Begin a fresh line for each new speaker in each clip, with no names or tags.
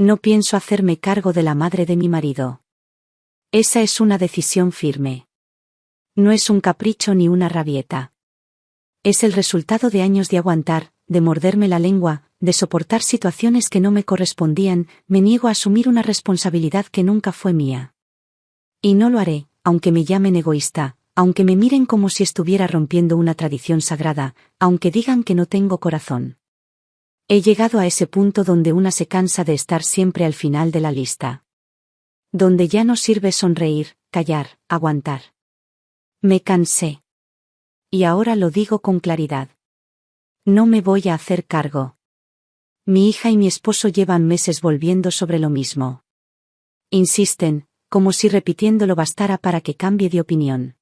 No pienso hacerme cargo de la madre de mi marido. Esa es una decisión firme. No es un capricho ni una rabieta. Es el resultado de años de aguantar, de morderme la lengua, de soportar situaciones que no me correspondían. Me niego a asumir una responsabilidad que nunca fue mía. Y no lo haré, aunque me llamen egoísta, aunque me miren como si estuviera rompiendo una tradición sagrada, aunque digan que no tengo corazón. He llegado a ese punto donde una se cansa de estar siempre al final de la lista. Donde ya no sirve sonreír, callar, aguantar. Me cansé. Y ahora lo digo con claridad. No me voy a hacer cargo. Mi hija y mi esposo llevan meses volviendo sobre lo mismo. Insisten, como si repitiéndolo bastara para que cambie de opinión.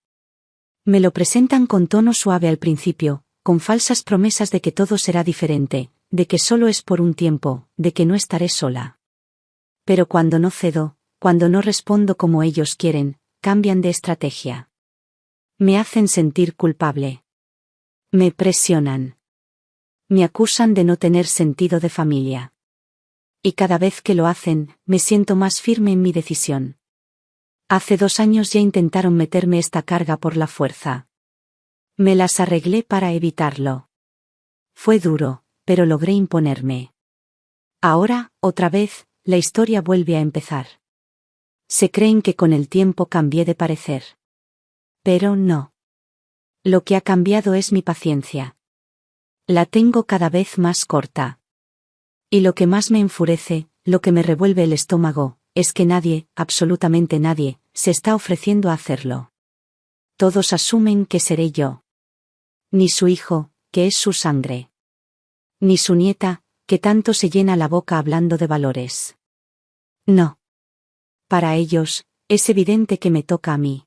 Me lo presentan con tono suave al principio, con falsas promesas de que todo será diferente, de que solo es por un tiempo, de que no estaré sola. Pero cuando no cedo, cuando no respondo como ellos quieren, cambian de estrategia. Me hacen sentir culpable. Me presionan. Me acusan de no tener sentido de familia. Y cada vez que lo hacen, me siento más firme en mi decisión. Hace 2 años ya intentaron meterme esta carga por la fuerza. Me las arreglé para evitarlo. Fue duro, pero logré imponerme. Ahora, otra vez, la historia vuelve a empezar. Se creen que con el tiempo cambié de parecer. Pero no. Lo que ha cambiado es mi paciencia. La tengo cada vez más corta. Y lo que más me enfurece, lo que me revuelve el estómago, es que nadie, absolutamente nadie, se está ofreciendo a hacerlo. Todos asumen que seré yo. Ni su hijo, que es su sangre. Ni su nieta, que tanto se llena la boca hablando de valores. No. Para ellos, es evidente que me toca a mí.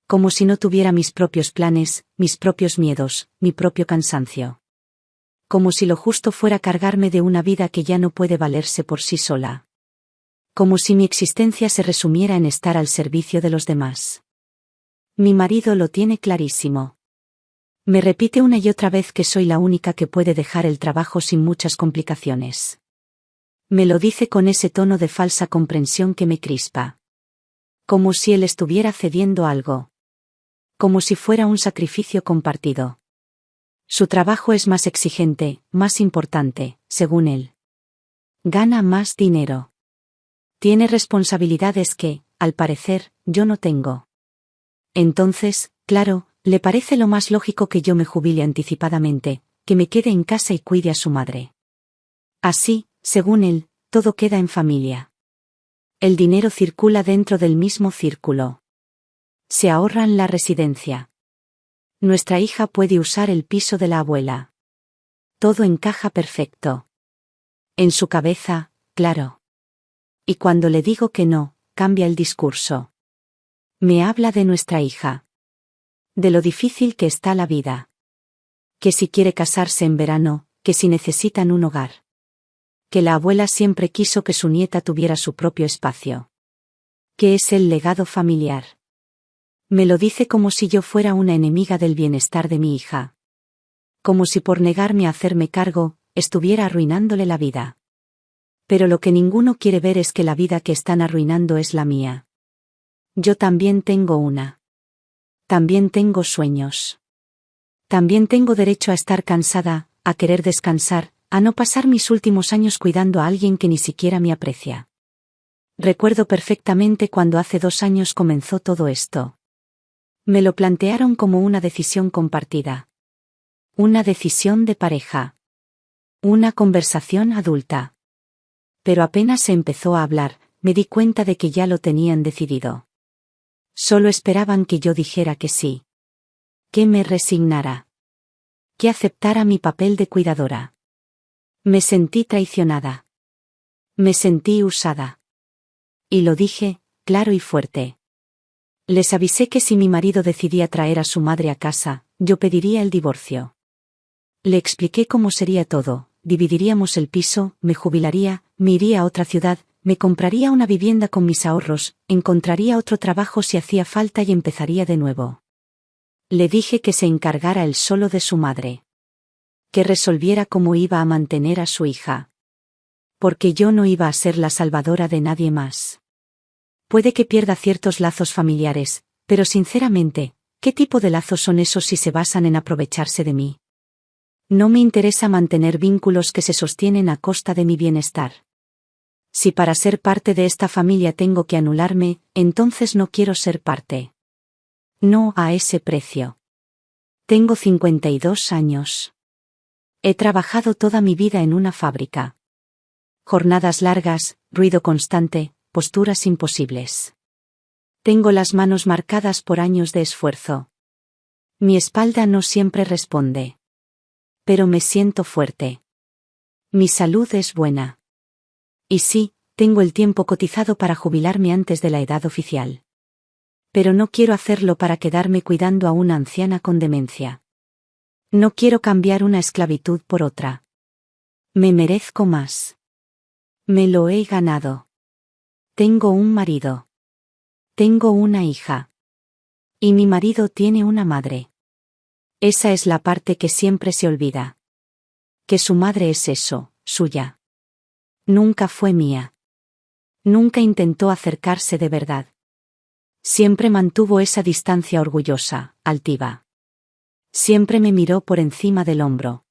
Como si no tuviera mis propios planes, mis propios miedos, mi propio cansancio. Como si lo justo fuera cargarme de una vida que ya no puede valerse por sí sola. Como si mi existencia se resumiera en estar al servicio de los demás. Mi marido lo tiene clarísimo. Me repite una y otra vez que soy la única que puede dejar el trabajo sin muchas complicaciones. Me lo dice con ese tono de falsa comprensión que me crispa. Como si él estuviera cediendo algo. Como si fuera un sacrificio compartido. Su trabajo es más exigente, más importante, según él. Gana más dinero. Tiene responsabilidades que, al parecer, yo no tengo. Entonces, claro, le parece lo más lógico que yo me jubile anticipadamente, que me quede en casa y cuide a su madre. Así, según él, todo queda en familia. El dinero circula dentro del mismo círculo. Se ahorran la residencia. Nuestra hija puede usar el piso de la abuela. Todo encaja perfecto. En su cabeza, claro. Y cuando le digo que no, cambia el discurso. Me habla de nuestra hija. De lo difícil que está la vida. Que si quiere casarse en verano, que si necesitan un hogar. Que la abuela siempre quiso que su nieta tuviera su propio espacio. Que es el legado familiar. Me lo dice como si yo fuera una enemiga del bienestar de mi hija. Como si por negarme a hacerme cargo, estuviera arruinándole la vida. Pero lo que ninguno quiere ver es que la vida que están arruinando es la mía. Yo también tengo una. También tengo sueños. También tengo derecho a estar cansada, a querer descansar, a no pasar mis últimos años cuidando a alguien que ni siquiera me aprecia. Recuerdo perfectamente cuando hace 2 años comenzó todo esto. Me lo plantearon como una decisión compartida. Una decisión de pareja. Una conversación adulta. Pero apenas se empezó a hablar, me di cuenta de que ya lo tenían decidido. Solo esperaban que yo dijera que sí. Que me resignara. Que aceptara mi papel de cuidadora. Me sentí traicionada. Me sentí usada. Y lo dije, claro y fuerte. Les avisé que si mi marido decidía traer a su madre a casa, yo pediría el divorcio. Le expliqué cómo sería todo, dividiríamos el piso, me jubilaría, me iría a otra ciudad, me compraría una vivienda con mis ahorros, encontraría otro trabajo si hacía falta y empezaría de nuevo. Le dije que se encargara él solo de su madre. Que resolviera cómo iba a mantener a su hija. Porque yo no iba a ser la salvadora de nadie más. Puede que pierda ciertos lazos familiares, pero sinceramente, ¿qué tipo de lazos son esos si se basan en aprovecharse de mí? No me interesa mantener vínculos que se sostienen a costa de mi bienestar. Si para ser parte de esta familia tengo que anularme, entonces no quiero ser parte. No a ese precio. Tengo 52 años. He trabajado toda mi vida en una fábrica. Jornadas largas, ruido constante, posturas imposibles. Tengo las manos marcadas por años de esfuerzo. Mi espalda no siempre responde. Pero me siento fuerte. Mi salud es buena. Y sí, tengo el tiempo cotizado para jubilarme antes de la edad oficial. Pero no quiero hacerlo para quedarme cuidando a una anciana con demencia. No quiero cambiar una esclavitud por otra. Me merezco más. Me lo he ganado. Tengo un marido. Tengo una hija. Y mi marido tiene una madre. Esa es la parte que siempre se olvida. Que su madre es eso, suya. Nunca fue mía. Nunca intentó acercarse de verdad. Siempre mantuvo esa distancia orgullosa, altiva. Siempre me miró por encima del hombro.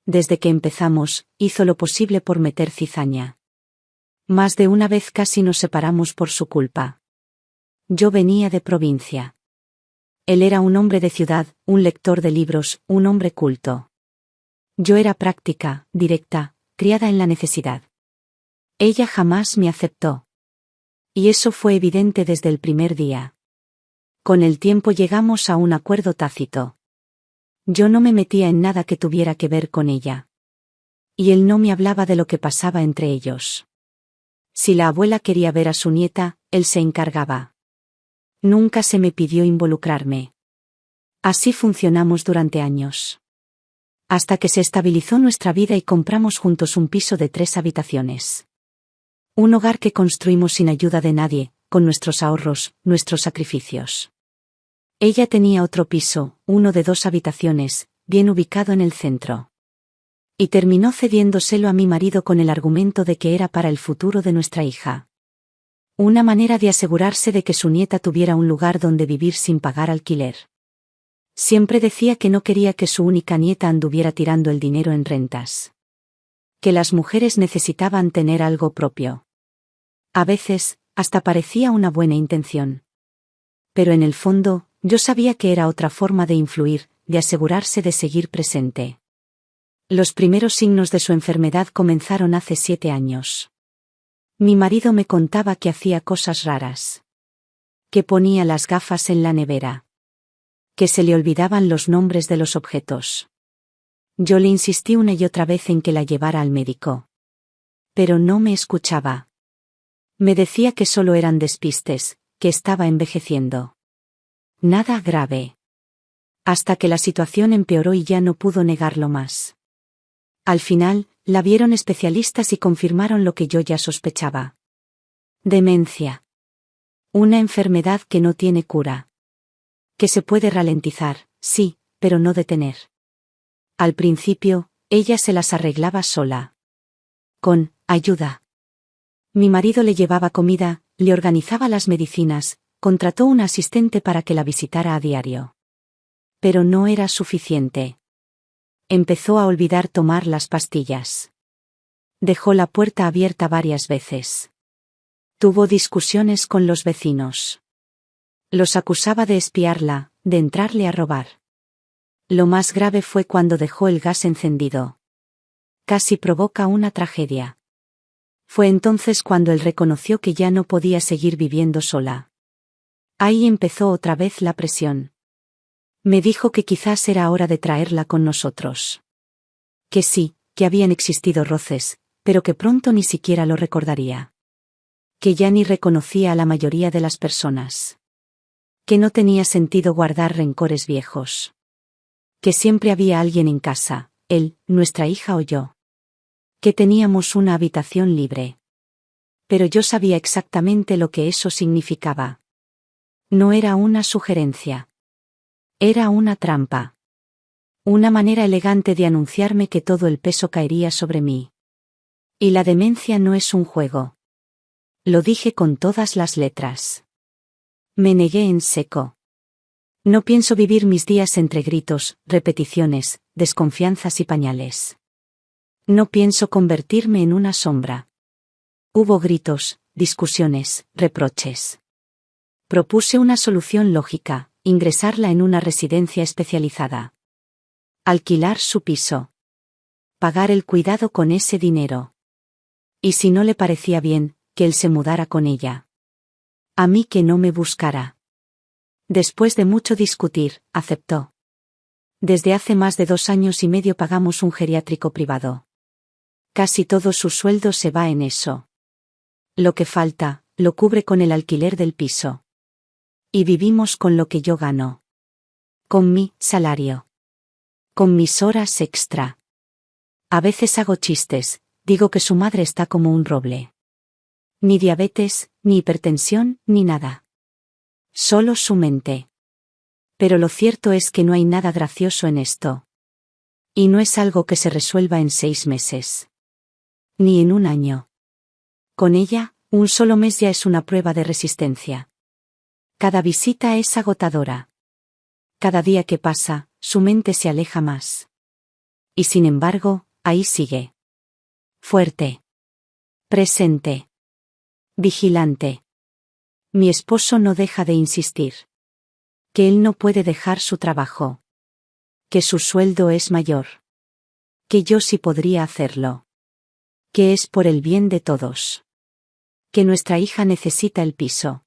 Desde que empezamos, hizo lo posible por meter cizaña. Más de una vez casi nos separamos por su culpa. Yo venía de provincia. Él era un hombre de ciudad, un lector de libros, un hombre culto. Yo era práctica, directa, criada en la necesidad. Ella jamás me aceptó. Y eso fue evidente desde el primer día. Con el tiempo llegamos a un acuerdo tácito. Yo no me metía en nada que tuviera que ver con ella. Y él no me hablaba de lo que pasaba entre ellos. Si la abuela quería ver a su nieta, él se encargaba. Nunca se me pidió involucrarme. Así funcionamos durante años. Hasta que se estabilizó nuestra vida y compramos juntos un piso de 3 habitaciones. Un hogar que construimos sin ayuda de nadie, con nuestros ahorros, nuestros sacrificios. Ella tenía otro piso, uno de 2 habitaciones, bien ubicado en el centro. Y terminó cediéndoselo a mi marido con el argumento de que era para el futuro de nuestra hija. Una manera de asegurarse de que su nieta tuviera un lugar donde vivir sin pagar alquiler. Siempre decía que no quería que su única nieta anduviera tirando el dinero en rentas. Que las mujeres necesitaban tener algo propio. A veces, hasta parecía una buena intención. Pero en el fondo, yo sabía que era otra forma de influir, de asegurarse de seguir presente. Los primeros signos de su enfermedad comenzaron hace 7 años. Mi marido me contaba que hacía cosas raras. Que ponía las gafas en la nevera. Que se le olvidaban los nombres de los objetos. Yo le insistí una y otra vez en que la llevara al médico. Pero no me escuchaba. Me decía que solo eran despistes, que estaba envejeciendo. Nada grave. Hasta que la situación empeoró y ya no pudo negarlo más. Al final, la vieron especialistas y confirmaron lo que yo ya sospechaba. Demencia. Una enfermedad que no tiene cura. Que se puede ralentizar, sí, pero no detener. Al principio, ella se las arreglaba sola. Con ayuda. Mi marido le llevaba comida, le organizaba las medicinas, contrató un asistente para que la visitara a diario. Pero no era suficiente. Empezó a olvidar tomar las pastillas. Dejó la puerta abierta varias veces. Tuvo discusiones con los vecinos. Los acusaba de espiarla, de entrarle a robar. Lo más grave fue cuando dejó el gas encendido. Casi provoca una tragedia. Fue entonces cuando él reconoció que ya no podía seguir viviendo sola. Ahí empezó otra vez la presión. Me dijo que quizás era hora de traerla con nosotros. Que sí, que habían existido roces, pero que pronto ni siquiera lo recordaría. Que ya ni reconocía a la mayoría de las personas. Que no tenía sentido guardar rencores viejos. Que siempre había alguien en casa, él, nuestra hija o yo. Que teníamos una habitación libre. Pero yo sabía exactamente lo que eso significaba. No era una sugerencia. Era una trampa. Una manera elegante de anunciarme que todo el peso caería sobre mí. Y la demencia no es un juego. Lo dije con todas las letras. Me negué en seco. No pienso vivir mis días entre gritos, repeticiones, desconfianzas y pañales. No pienso convertirme en una sombra. Hubo gritos, discusiones, reproches. Propuse una solución lógica, ingresarla en una residencia especializada. Alquilar su piso. Pagar el cuidado con ese dinero. Y si no le parecía bien, que él se mudara con ella. A mí que no me buscara. Después de mucho discutir, aceptó. Desde hace más de 2 años y medio pagamos un geriátrico privado. Casi todo su sueldo se va en eso. Lo que falta, lo cubre con el alquiler del piso. Y vivimos con lo que yo gano. Con mi salario. Con mis horas extra. A veces hago chistes, digo que su madre está como un roble. Ni diabetes, ni hipertensión, ni nada. Solo su mente. Pero lo cierto es que no hay nada gracioso en esto. Y no es algo que se resuelva en 6 meses. Ni en un año. Con ella, un solo mes ya es una prueba de resistencia. Cada visita es agotadora. Cada día que pasa, su mente se aleja más. Y sin embargo, ahí sigue. Fuerte. Presente. Vigilante. Mi esposo no deja de insistir. Que él no puede dejar su trabajo. Que su sueldo es mayor. Que yo sí podría hacerlo. Que es por el bien de todos. Que nuestra hija necesita el piso.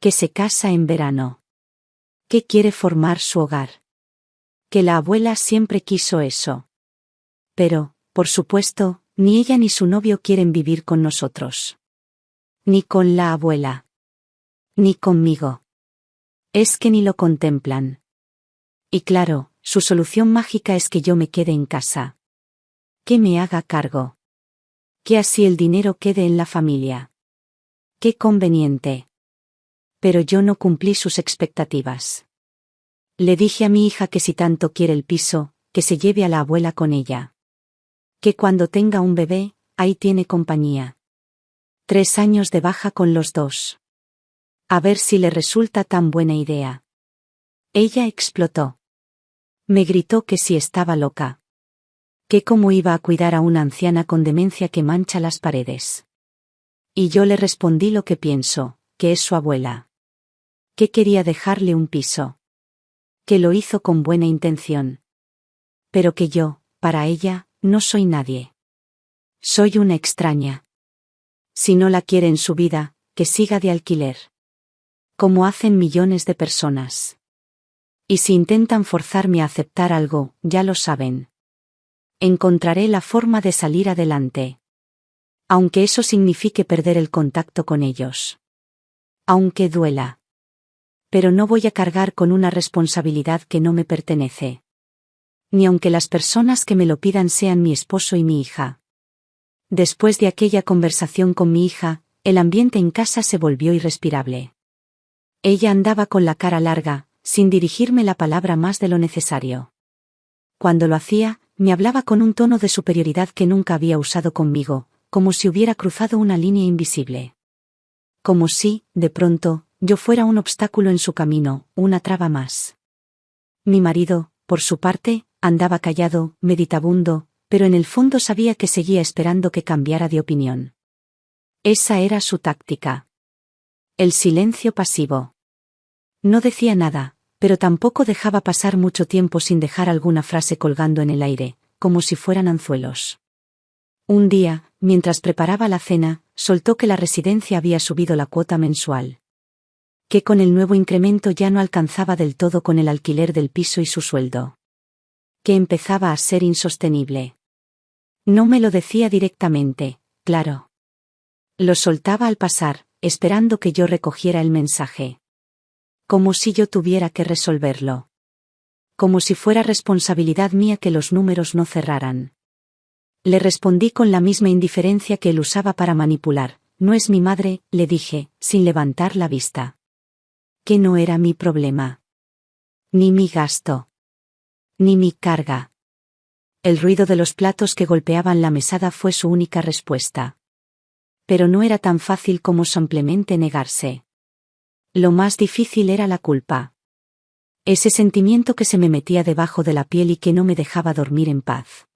Que se casa en verano. Que quiere formar su hogar. Que la abuela siempre quiso eso. Pero, por supuesto, ni ella ni su novio quieren vivir con nosotros. Ni con la abuela. Ni conmigo. Es que ni lo contemplan. Y claro, su solución mágica es que yo me quede en casa. Que me haga cargo. Que así el dinero quede en la familia. Qué conveniente. Pero yo no cumplí sus expectativas. Le dije a mi hija que si tanto quiere el piso, que se lleve a la abuela con ella. Que cuando tenga un bebé, ahí tiene compañía. 3 años de baja con los dos. A ver si le resulta tan buena idea. Ella explotó. Me gritó que si estaba loca. Que cómo iba a cuidar a una anciana con demencia que mancha las paredes. Y yo le respondí lo que pienso, que es su abuela. Que quería dejarle un piso. Que lo hizo con buena intención. Pero que yo, para ella, no soy nadie. Soy una extraña. Si no la quiere en su vida, que siga de alquiler. Como hacen millones de personas. Y si intentan forzarme a aceptar algo, ya lo saben. Encontraré la forma de salir adelante. Aunque eso signifique perder el contacto con ellos. Aunque duela. Pero no voy a cargar con una responsabilidad que no me pertenece. Ni aunque las personas que me lo pidan sean mi esposo y mi hija. Después de aquella conversación con mi hija, el ambiente en casa se volvió irrespirable. Ella andaba con la cara larga, sin dirigirme la palabra más de lo necesario. Cuando lo hacía, me hablaba con un tono de superioridad que nunca había usado conmigo, como si hubiera cruzado una línea invisible. Como si, de pronto, yo fuera un obstáculo en su camino, una traba más. Mi marido, por su parte, andaba callado, meditabundo, pero en el fondo sabía que seguía esperando que cambiara de opinión. Esa era su táctica. El silencio pasivo. No decía nada, pero tampoco dejaba pasar mucho tiempo sin dejar alguna frase colgando en el aire, como si fueran anzuelos. Un día, mientras preparaba la cena, soltó que la residencia había subido la cuota mensual. Que con el nuevo incremento ya no alcanzaba del todo con el alquiler del piso y su sueldo. Que empezaba a ser insostenible. No me lo decía directamente, claro. Lo soltaba al pasar, esperando que yo recogiera el mensaje. Como si yo tuviera que resolverlo. Como si fuera responsabilidad mía que los números no cerraran. Le respondí con la misma indiferencia que él usaba para manipular. No es mi madre, le dije, sin levantar la vista. Que no era mi problema. Ni mi gasto. Ni mi carga. El ruido de los platos que golpeaban la mesada fue su única respuesta. Pero no era tan fácil como simplemente negarse. Lo más difícil era la culpa. Ese sentimiento que se me metía debajo de la piel y que no me dejaba dormir en paz.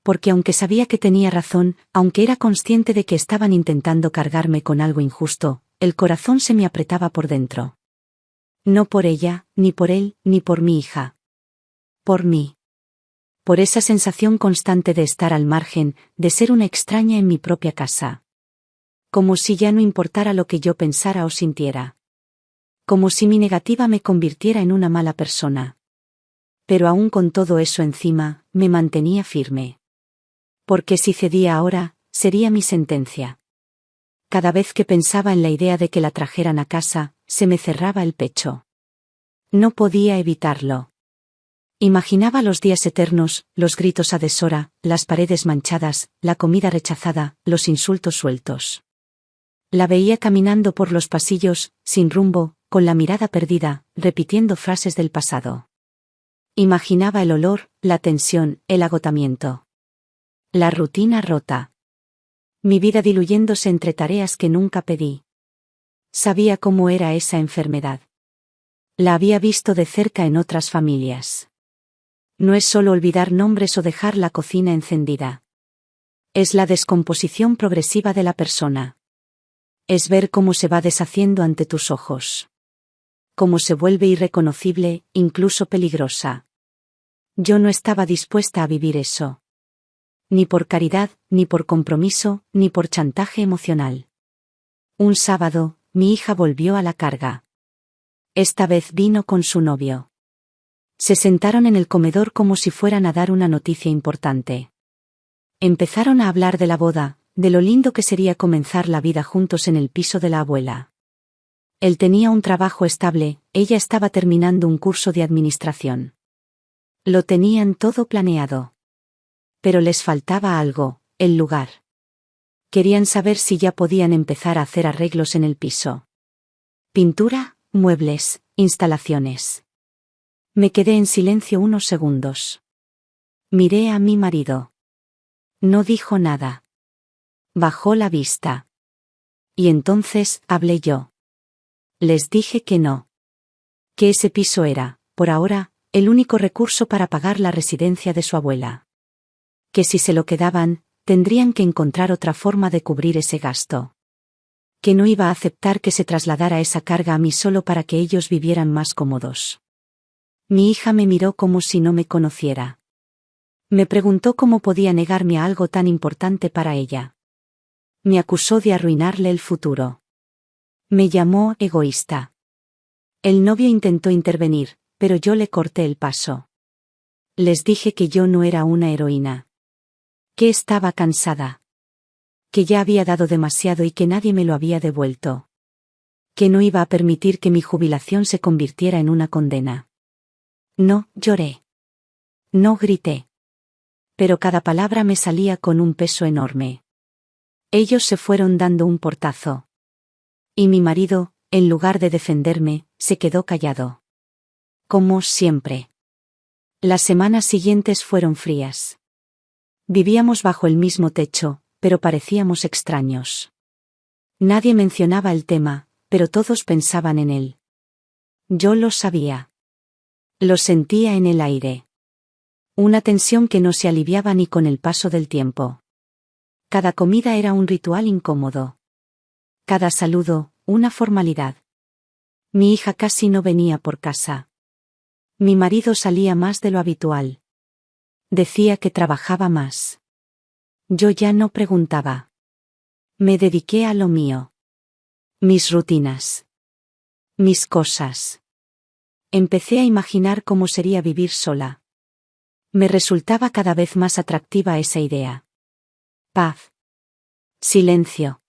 Porque aunque sabía que tenía razón, aunque era consciente de que estaban intentando cargarme con algo injusto, el corazón se me apretaba por dentro. No por ella, ni por él, ni por mi hija. Por mí. Por esa sensación constante de estar al margen, de ser una extraña en mi propia casa. Como si ya no importara lo que yo pensara o sintiera. Como si mi negativa me convirtiera en una mala persona. Pero aún con todo eso encima, me mantenía firme. Porque si cedía ahora, sería mi sentencia. Cada vez que pensaba en la idea de que la trajeran a casa, se me cerraba el pecho. No podía evitarlo. Imaginaba los días eternos, los gritos a deshora, las paredes manchadas, la comida rechazada, los insultos sueltos. La veía caminando por los pasillos, sin rumbo, con la mirada perdida, repitiendo frases del pasado. Imaginaba el olor, la tensión, el agotamiento. La rutina rota. Mi vida diluyéndose entre tareas que nunca pedí. Sabía cómo era esa enfermedad. La había visto de cerca en otras familias. No es solo olvidar nombres o dejar la cocina encendida. Es la descomposición progresiva de la persona. Es ver cómo se va deshaciendo ante tus ojos. Cómo se vuelve irreconocible, incluso peligrosa. Yo no estaba dispuesta a vivir eso. Ni por caridad, ni por compromiso, ni por chantaje emocional. Un sábado, mi hija volvió a la carga. Esta vez vino con su novio. Se sentaron en el comedor como si fueran a dar una noticia importante. Empezaron a hablar de la boda, de lo lindo que sería comenzar la vida juntos en el piso de la abuela. Él tenía un trabajo estable, ella estaba terminando un curso de administración. Lo tenían todo planeado. Pero les faltaba algo, el lugar. Querían saber si ya podían empezar a hacer arreglos en el piso. Pintura, muebles, instalaciones. Me quedé en silencio unos segundos. Miré a mi marido. No dijo nada. Bajó la vista. Y entonces hablé yo. Les dije que no. Que ese piso era, por ahora, el único recurso para pagar la residencia de su abuela. Que si se lo quedaban, tendrían que encontrar otra forma de cubrir ese gasto. Que no iba a aceptar que se trasladara esa carga a mí solo para que ellos vivieran más cómodos. Mi hija me miró como si no me conociera. Me preguntó cómo podía negarme a algo tan importante para ella. Me acusó de arruinarle el futuro. Me llamó egoísta. El novio intentó intervenir, pero yo le corté el paso. Les dije que yo no era una heroína. Que estaba cansada. Que ya había dado demasiado y que nadie me lo había devuelto. Que no iba a permitir que mi jubilación se convirtiera en una condena. No lloré. No grité. Pero cada palabra me salía con un peso enorme. Ellos se fueron dando un portazo. Y mi marido, en lugar de defenderme, se quedó callado. Como siempre. Las semanas siguientes fueron frías. Vivíamos bajo el mismo techo, pero parecíamos extraños. Nadie mencionaba el tema, pero todos pensaban en él. Yo lo sabía. Lo sentía en el aire. Una tensión que no se aliviaba ni con el paso del tiempo. Cada comida era un ritual incómodo. Cada saludo, una formalidad. Mi hija casi no venía por casa. Mi marido salía más de lo habitual. Decía que trabajaba más. Yo ya no preguntaba. Me dediqué a lo mío. Mis rutinas. Mis cosas. Empecé a imaginar cómo sería vivir sola. Me resultaba cada vez más atractiva esa idea. Paz. Silencio.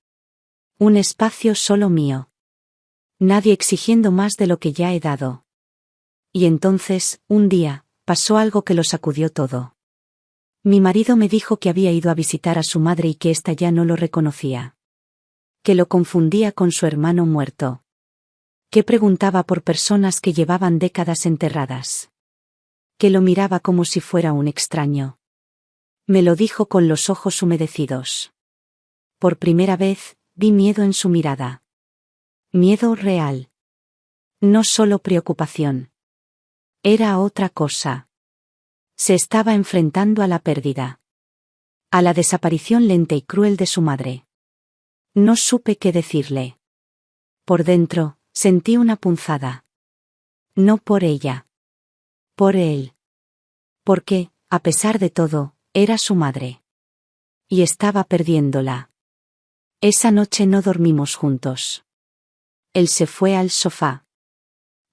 Un espacio solo mío. Nadie exigiendo más de lo que ya he dado. Y entonces, un día, pasó algo que lo sacudió todo. Mi marido me dijo que había ido a visitar a su madre y que ésta ya no lo reconocía. Que lo confundía con su hermano muerto. Que preguntaba por personas que llevaban décadas enterradas. Que lo miraba como si fuera un extraño. Me lo dijo con los ojos humedecidos. Por primera vez, vi miedo en su mirada. Miedo real. No solo preocupación. Era otra cosa. Se estaba enfrentando a la pérdida. A la desaparición lenta y cruel de su madre. No supe qué decirle. Por dentro, sentí una punzada. No por ella. Por él. Porque, a pesar de todo, era su madre. Y estaba perdiéndola. Esa noche no dormimos juntos. Él se fue al sofá.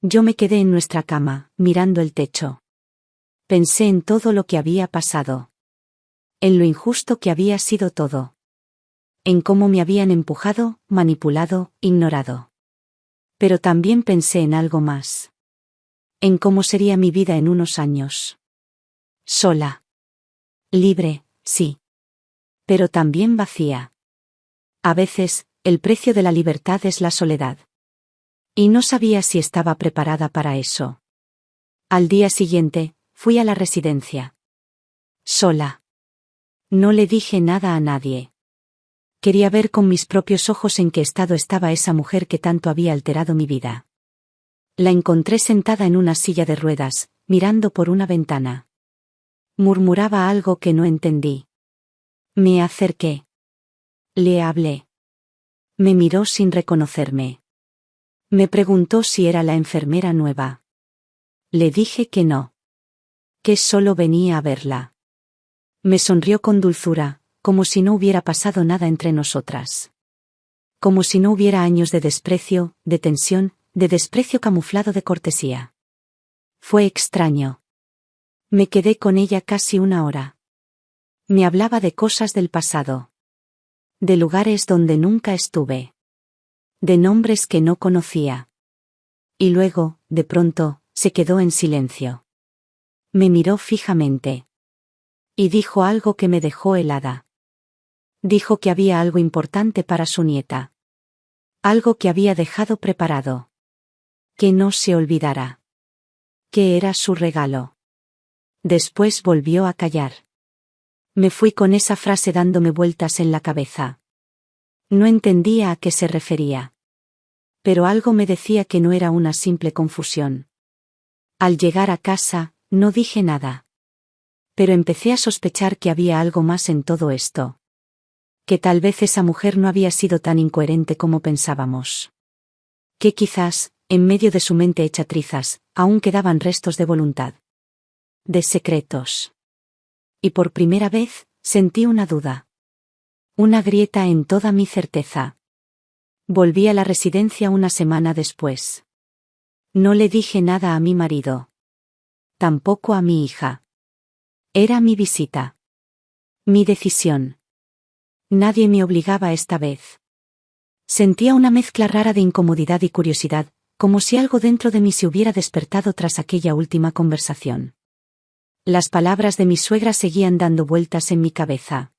Yo me quedé en nuestra cama, mirando el techo. Pensé en todo lo que había pasado. En lo injusto que había sido todo. En cómo me habían empujado, manipulado, ignorado. Pero también pensé en algo más. En cómo sería mi vida en unos años. Sola. Libre, sí. Pero también vacía. A veces, el precio de la libertad es la soledad. Y no sabía si estaba preparada para eso. Al día siguiente, fui a la residencia. Sola. No le dije nada a nadie. Quería ver con mis propios ojos en qué estado estaba esa mujer que tanto había alterado mi vida. La encontré sentada en una silla de ruedas, mirando por una ventana. Murmuraba algo que no entendí. Me acerqué. Le hablé. Me miró sin reconocerme. Me preguntó si era la enfermera nueva. Le dije que no. Que solo venía a verla. Me sonrió con dulzura, como si no hubiera pasado nada entre nosotras. Como si no hubiera años de desprecio, de tensión, de desprecio camuflado de cortesía. Fue extraño. Me quedé con ella casi una hora. Me hablaba de cosas del pasado. De lugares donde nunca estuve. De nombres que no conocía. Y luego, de pronto, se quedó en silencio. Me miró fijamente. Y dijo algo que me dejó helada. Dijo que había algo importante para su nieta. Algo que había dejado preparado. Que no se olvidara. Que era su regalo. Después volvió a callar. Me fui con esa frase dándome vueltas en la cabeza. No entendía a qué se refería. Pero algo me decía que no era una simple confusión. Al llegar a casa, no dije nada. Pero empecé a sospechar que había algo más en todo esto. Que tal vez esa mujer no había sido tan incoherente como pensábamos. Que quizás, en medio de su mente hecha trizas, aún quedaban restos de voluntad. De secretos. Y por primera vez, sentí una duda. Una grieta en toda mi certeza. Volví a la residencia una semana después. No le dije nada a mi marido. Tampoco a mi hija. Era mi visita. Mi decisión. Nadie me obligaba esta vez. Sentía una mezcla rara de incomodidad y curiosidad, como si algo dentro de mí se hubiera despertado tras aquella última conversación. Las palabras de mi suegra seguían dando vueltas en mi cabeza.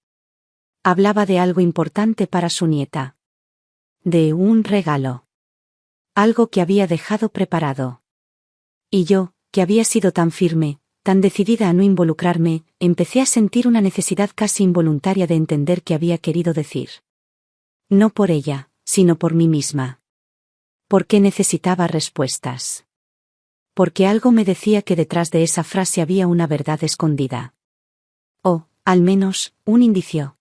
Hablaba de algo importante para su nieta. De un regalo. Algo que había dejado preparado. Y yo, que había sido tan firme, tan decidida a no involucrarme, empecé a sentir una necesidad casi involuntaria de entender qué había querido decir. No por ella, sino por mí misma. Porque necesitaba respuestas. Porque algo me decía que detrás de esa frase había una verdad escondida. O, al menos, un indicio.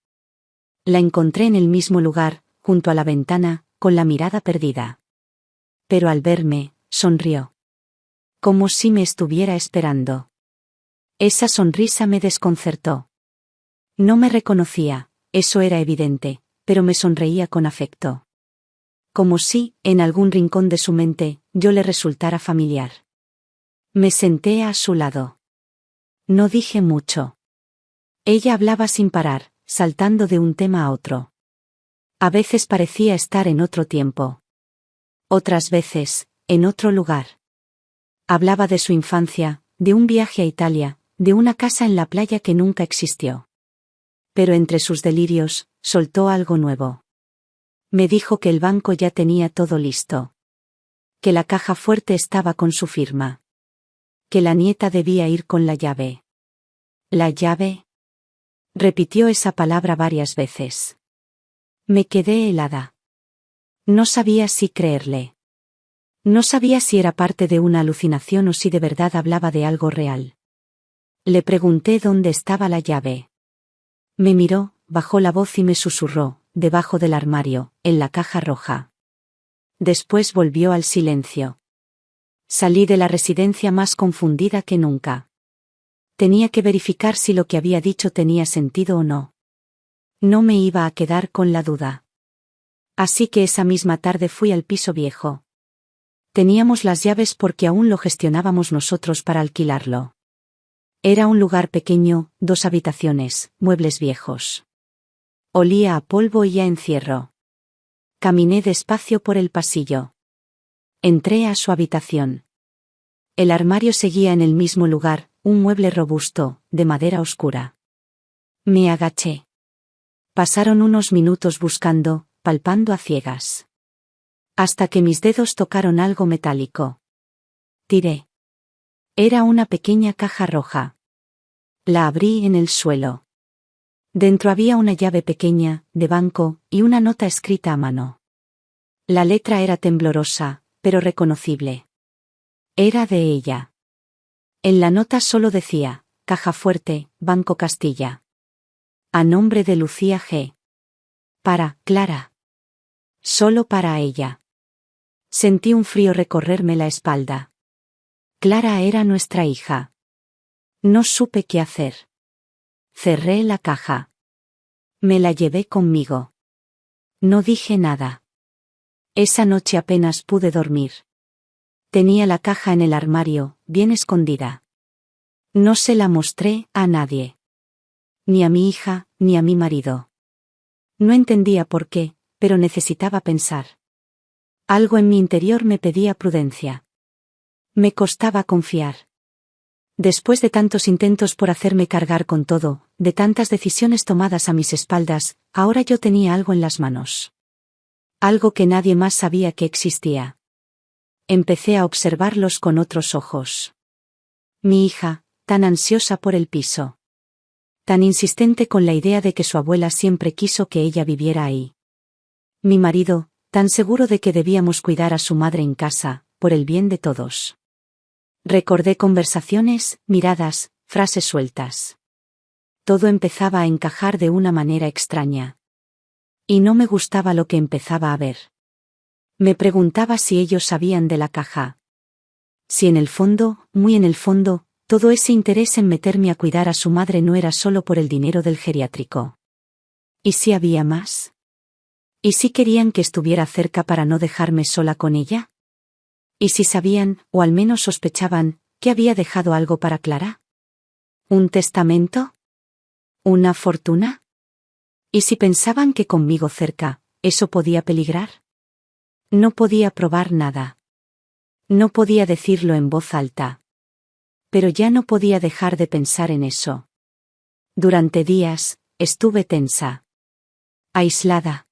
La encontré en el mismo lugar, junto a la ventana, con la mirada perdida. Pero al verme, sonrió. Como si me estuviera esperando. Esa sonrisa me desconcertó. No me reconocía, eso era evidente, pero me sonreía con afecto. Como si, en algún rincón de su mente, yo le resultara familiar. Me senté a su lado. No dije mucho. Ella hablaba sin parar, saltando de un tema a otro. A veces parecía estar en otro tiempo. Otras veces, en otro lugar. Hablaba de su infancia, de un viaje a Italia, de una casa en la playa que nunca existió. Pero entre sus delirios, soltó algo nuevo. Me dijo que el banco ya tenía todo listo. Que la caja fuerte estaba con su firma. Que la nieta debía ir con la llave. ¿La llave? Repitió esa palabra varias veces. Me quedé helada. No sabía si creerle. No sabía si era parte de una alucinación o si de verdad hablaba de algo real. Le pregunté dónde estaba la llave. Me miró, bajó la voz y me susurró, debajo del armario, en la caja roja. Después volvió al silencio. Salí de la residencia más confundida que nunca. Tenía que verificar si lo que había dicho tenía sentido o no. No me iba a quedar con la duda. Así que esa misma tarde fui al piso viejo. Teníamos las llaves porque aún lo gestionábamos nosotros para alquilarlo. Era un lugar pequeño, 2 habitaciones, muebles viejos. Olía a polvo y a encierro. Caminé despacio por el pasillo. Entré a su habitación. El armario seguía en el mismo lugar, un mueble robusto, de madera oscura. Me agaché. Pasaron unos minutos buscando, palpando a ciegas. Hasta que mis dedos tocaron algo metálico. Tiré. Era una pequeña caja roja. La abrí en el suelo. Dentro había una llave pequeña, de banco, y una nota escrita a mano. La letra era temblorosa, pero reconocible. Era de ella. En la nota solo decía, Caja Fuerte, Banco Castilla. A nombre de Lucía G. Para Clara. Solo para ella. Sentí un frío recorrerme la espalda. Clara era nuestra hija. No supe qué hacer. Cerré la caja. Me la llevé conmigo. No dije nada. Esa noche apenas pude dormir. Tenía la caja en el armario, bien escondida. No se la mostré a nadie. Ni a mi hija, ni a mi marido. No entendía por qué, pero necesitaba pensar. Algo en mi interior me pedía prudencia. Me costaba confiar. Después de tantos intentos por hacerme cargar con todo, de tantas decisiones tomadas a mis espaldas, ahora yo tenía algo en las manos. Algo que nadie más sabía que existía. Empecé a observarlos con otros ojos. Mi hija, tan ansiosa por el piso. Tan insistente con la idea de que su abuela siempre quiso que ella viviera ahí. Mi marido, tan seguro de que debíamos cuidar a su madre en casa, por el bien de todos. Recordé conversaciones, miradas, frases sueltas. Todo empezaba a encajar de una manera extraña. Y no me gustaba lo que empezaba a ver. Me preguntaba si ellos sabían de la caja. Si en el fondo, muy en el fondo, todo ese interés en meterme a cuidar a su madre no era solo por el dinero del geriátrico. ¿Y si había más? ¿Y si querían que estuviera cerca para no dejarme sola con ella? ¿Y si sabían, o al menos sospechaban, que había dejado algo para Clara? ¿Un testamento? ¿Una fortuna? ¿Y si pensaban que conmigo cerca, eso podía peligrar? No podía probar nada. No podía decirlo en voz alta. Pero ya no podía dejar de pensar en eso. Durante días, estuve tensa. Aislada.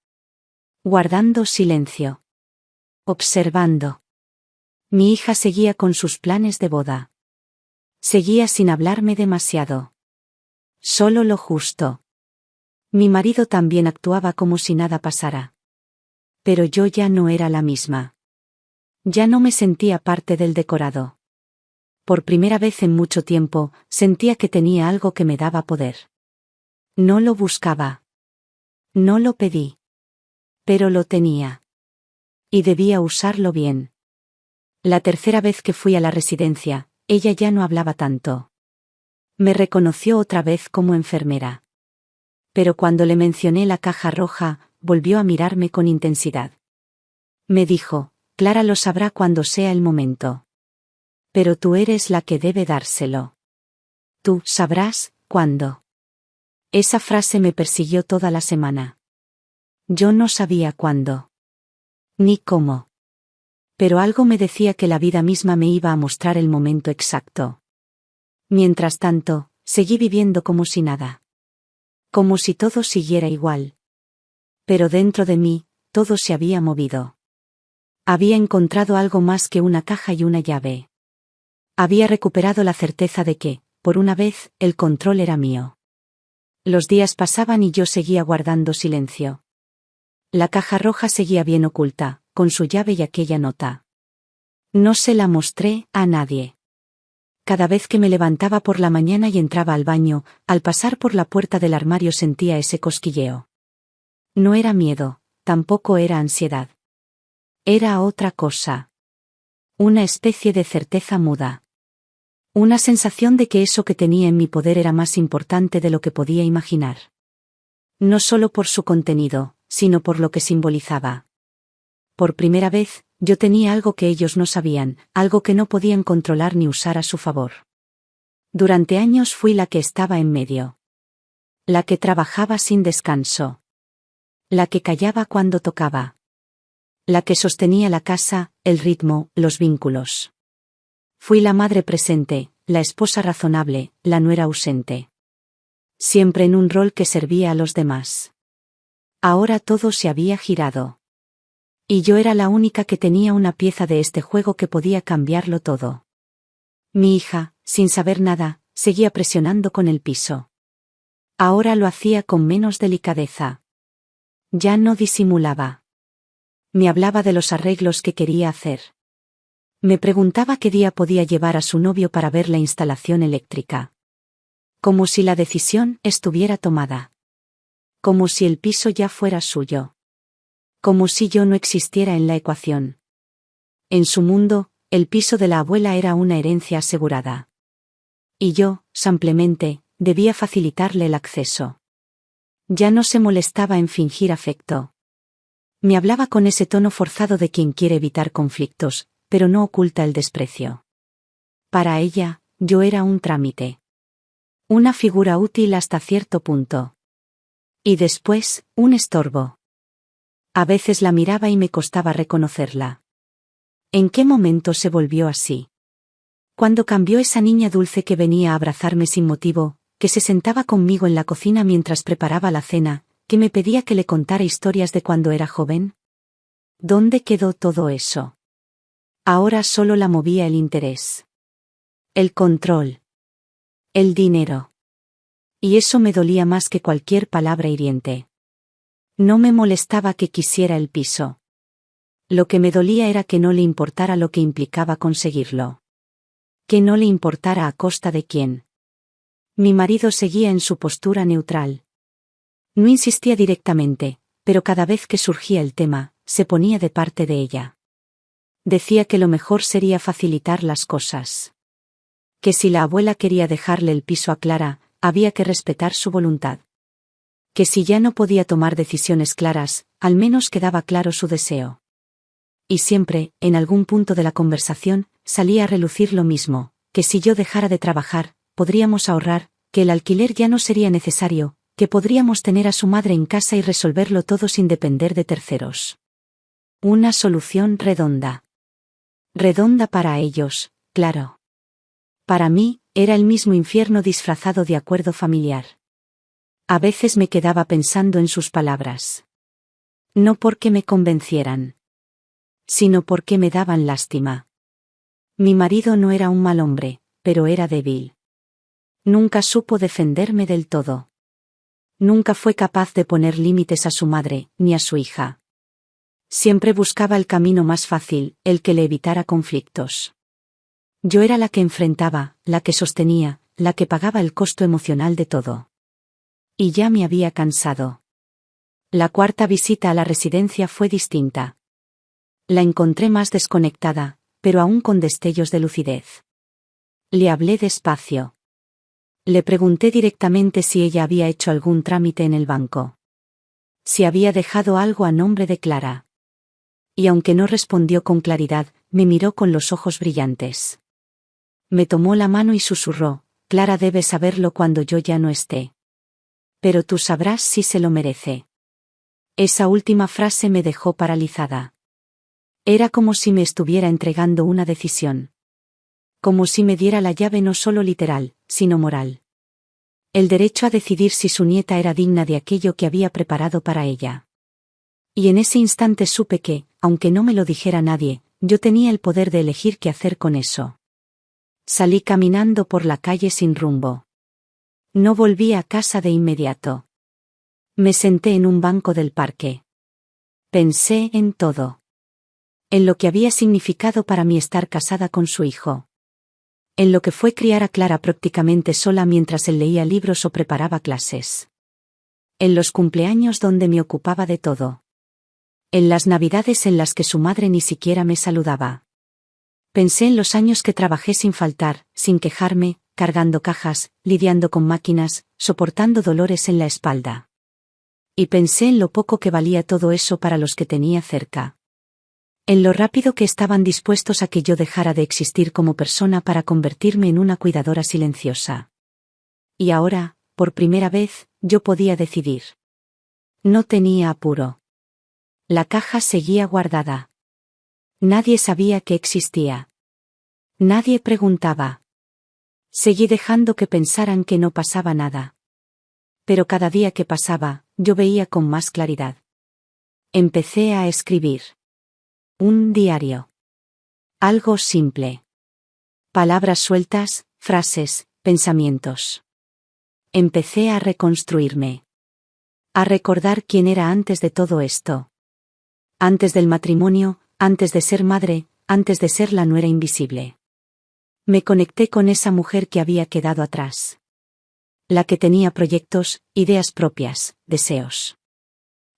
Guardando silencio. Observando. Mi hija seguía con sus planes de boda. Seguía sin hablarme demasiado. Solo lo justo. Mi marido también actuaba como si nada pasara. Pero yo ya no era la misma. Ya no me sentía parte del decorado. Por primera vez en mucho tiempo, sentía que tenía algo que me daba poder. No lo buscaba. No lo pedí. Pero lo tenía. Y debía usarlo bien. La tercera vez que fui a la residencia, ella ya no hablaba tanto. Me reconoció otra vez como enfermera. Pero cuando le mencioné la caja roja, volvió a mirarme con intensidad. Me dijo, Clara lo sabrá cuando sea el momento. Pero tú eres la que debe dárselo. Tú sabrás, cuándo. Esa frase me persiguió toda la semana. Yo no sabía cuándo. Ni cómo. Pero algo me decía que la vida misma me iba a mostrar el momento exacto. Mientras tanto, seguí viviendo como si nada. Como si todo siguiera igual. Pero dentro de mí, todo se había movido. Había encontrado algo más que una caja y una llave. Había recuperado la certeza de que, por una vez, el control era mío. Los días pasaban y yo seguía guardando silencio. La caja roja seguía bien oculta, con su llave y aquella nota. No se la mostré a nadie. Cada vez que me levantaba por la mañana y entraba al baño, al pasar por la puerta del armario sentía ese cosquilleo. No era miedo, tampoco era ansiedad. Era otra cosa. Una especie de certeza muda. Una sensación de que eso que tenía en mi poder era más importante de lo que podía imaginar. No solo por su contenido, sino por lo que simbolizaba. Por primera vez, yo tenía algo que ellos no sabían, algo que no podían controlar ni usar a su favor. Durante años fui la que estaba en medio. La que trabajaba sin descanso. La que callaba cuando tocaba. La que sostenía la casa, el ritmo, los vínculos. Fui la madre presente, la esposa razonable, la nuera ausente. Siempre en un rol que servía a los demás. Ahora todo se había girado. Y yo era la única que tenía una pieza de este juego que podía cambiarlo todo. Mi hija, sin saber nada, seguía presionando con el piso. Ahora lo hacía con menos delicadeza. Ya no disimulaba. Me hablaba de los arreglos que quería hacer. Me preguntaba qué día podía llevar a su novio para ver la instalación eléctrica. Como si la decisión estuviera tomada. Como si el piso ya fuera suyo. Como si yo no existiera en la ecuación. En su mundo, el piso de la abuela era una herencia asegurada. Y yo, simplemente, debía facilitarle el acceso. Ya no se molestaba en fingir afecto. Me hablaba con ese tono forzado de quien quiere evitar conflictos, pero no oculta el desprecio. Para ella, yo era un trámite. Una figura útil hasta cierto punto. Y después, un estorbo. A veces la miraba y me costaba reconocerla. ¿En qué momento se volvió así? Cuando cambió esa niña dulce que venía a abrazarme sin motivo, que se sentaba conmigo en la cocina mientras preparaba la cena, que me pedía que le contara historias de cuando era joven. ¿Dónde quedó todo eso? Ahora solo la movía el interés. El control. El dinero. Y eso me dolía más que cualquier palabra hiriente. No me molestaba que quisiera el piso. Lo que me dolía era que no le importara lo que implicaba conseguirlo. Que no le importara a costa de quién. Mi marido seguía en su postura neutral. No insistía directamente, pero cada vez que surgía el tema, se ponía de parte de ella. Decía que lo mejor sería facilitar las cosas. Que si la abuela quería dejarle el piso a Clara, había que respetar su voluntad. Que si ya no podía tomar decisiones claras, al menos quedaba claro su deseo. Y siempre, en algún punto de la conversación, salía a relucir lo mismo, que si yo dejara de trabajar, podríamos ahorrar, que el alquiler ya no sería necesario, que podríamos tener a su madre en casa y resolverlo todo sin depender de terceros. Una solución redonda. Redonda para ellos, claro. Para mí, era el mismo infierno disfrazado de acuerdo familiar. A veces me quedaba pensando en sus palabras. No porque me convencieran, sino porque me daban lástima. Mi marido no era un mal hombre, pero era débil. Nunca supo defenderme del todo. Nunca fue capaz de poner límites a su madre, ni a su hija. Siempre buscaba el camino más fácil, el que le evitara conflictos. Yo era la que enfrentaba, la que sostenía, la que pagaba el costo emocional de todo. Y ya me había cansado. La cuarta visita a la residencia fue distinta. La encontré más desconectada, pero aún con destellos de lucidez. Le hablé despacio. Le pregunté directamente si ella había hecho algún trámite en el banco. Si había dejado algo a nombre de Clara. Y aunque no respondió con claridad, me miró con los ojos brillantes. Me tomó la mano y susurró: Clara debe saberlo cuando yo ya no esté. Pero tú sabrás si se lo merece. Esa última frase me dejó paralizada. Era como si me estuviera entregando una decisión. Como si me diera la llave no solo literal, sino moral. El derecho a decidir si su nieta era digna de aquello que había preparado para ella. Y en ese instante supe que, aunque no me lo dijera nadie, yo tenía el poder de elegir qué hacer con eso. Salí caminando por la calle sin rumbo. No volví a casa de inmediato. Me senté en un banco del parque. Pensé en todo. En lo que había significado para mí estar casada con su hijo. En lo que fue criar a Clara prácticamente sola mientras él leía libros o preparaba clases. En los cumpleaños donde me ocupaba de todo. En las navidades en las que su madre ni siquiera me saludaba. Pensé en los años que trabajé sin faltar, sin quejarme, cargando cajas, lidiando con máquinas, soportando dolores en la espalda. Y pensé en lo poco que valía todo eso para los que tenía cerca. En lo rápido que estaban dispuestos a que yo dejara de existir como persona para convertirme en una cuidadora silenciosa. Y ahora, por primera vez, yo podía decidir. No tenía apuro. La caja seguía guardada. Nadie sabía que existía. Nadie preguntaba. Seguí dejando que pensaran que no pasaba nada. Pero cada día que pasaba, yo veía con más claridad. Empecé a escribir. Un diario. Algo simple. Palabras sueltas, frases, pensamientos. Empecé a reconstruirme. A recordar quién era antes de todo esto. Antes del matrimonio, antes de ser madre, antes de ser la nuera invisible. Me conecté con esa mujer que había quedado atrás. La que tenía proyectos, ideas propias, deseos.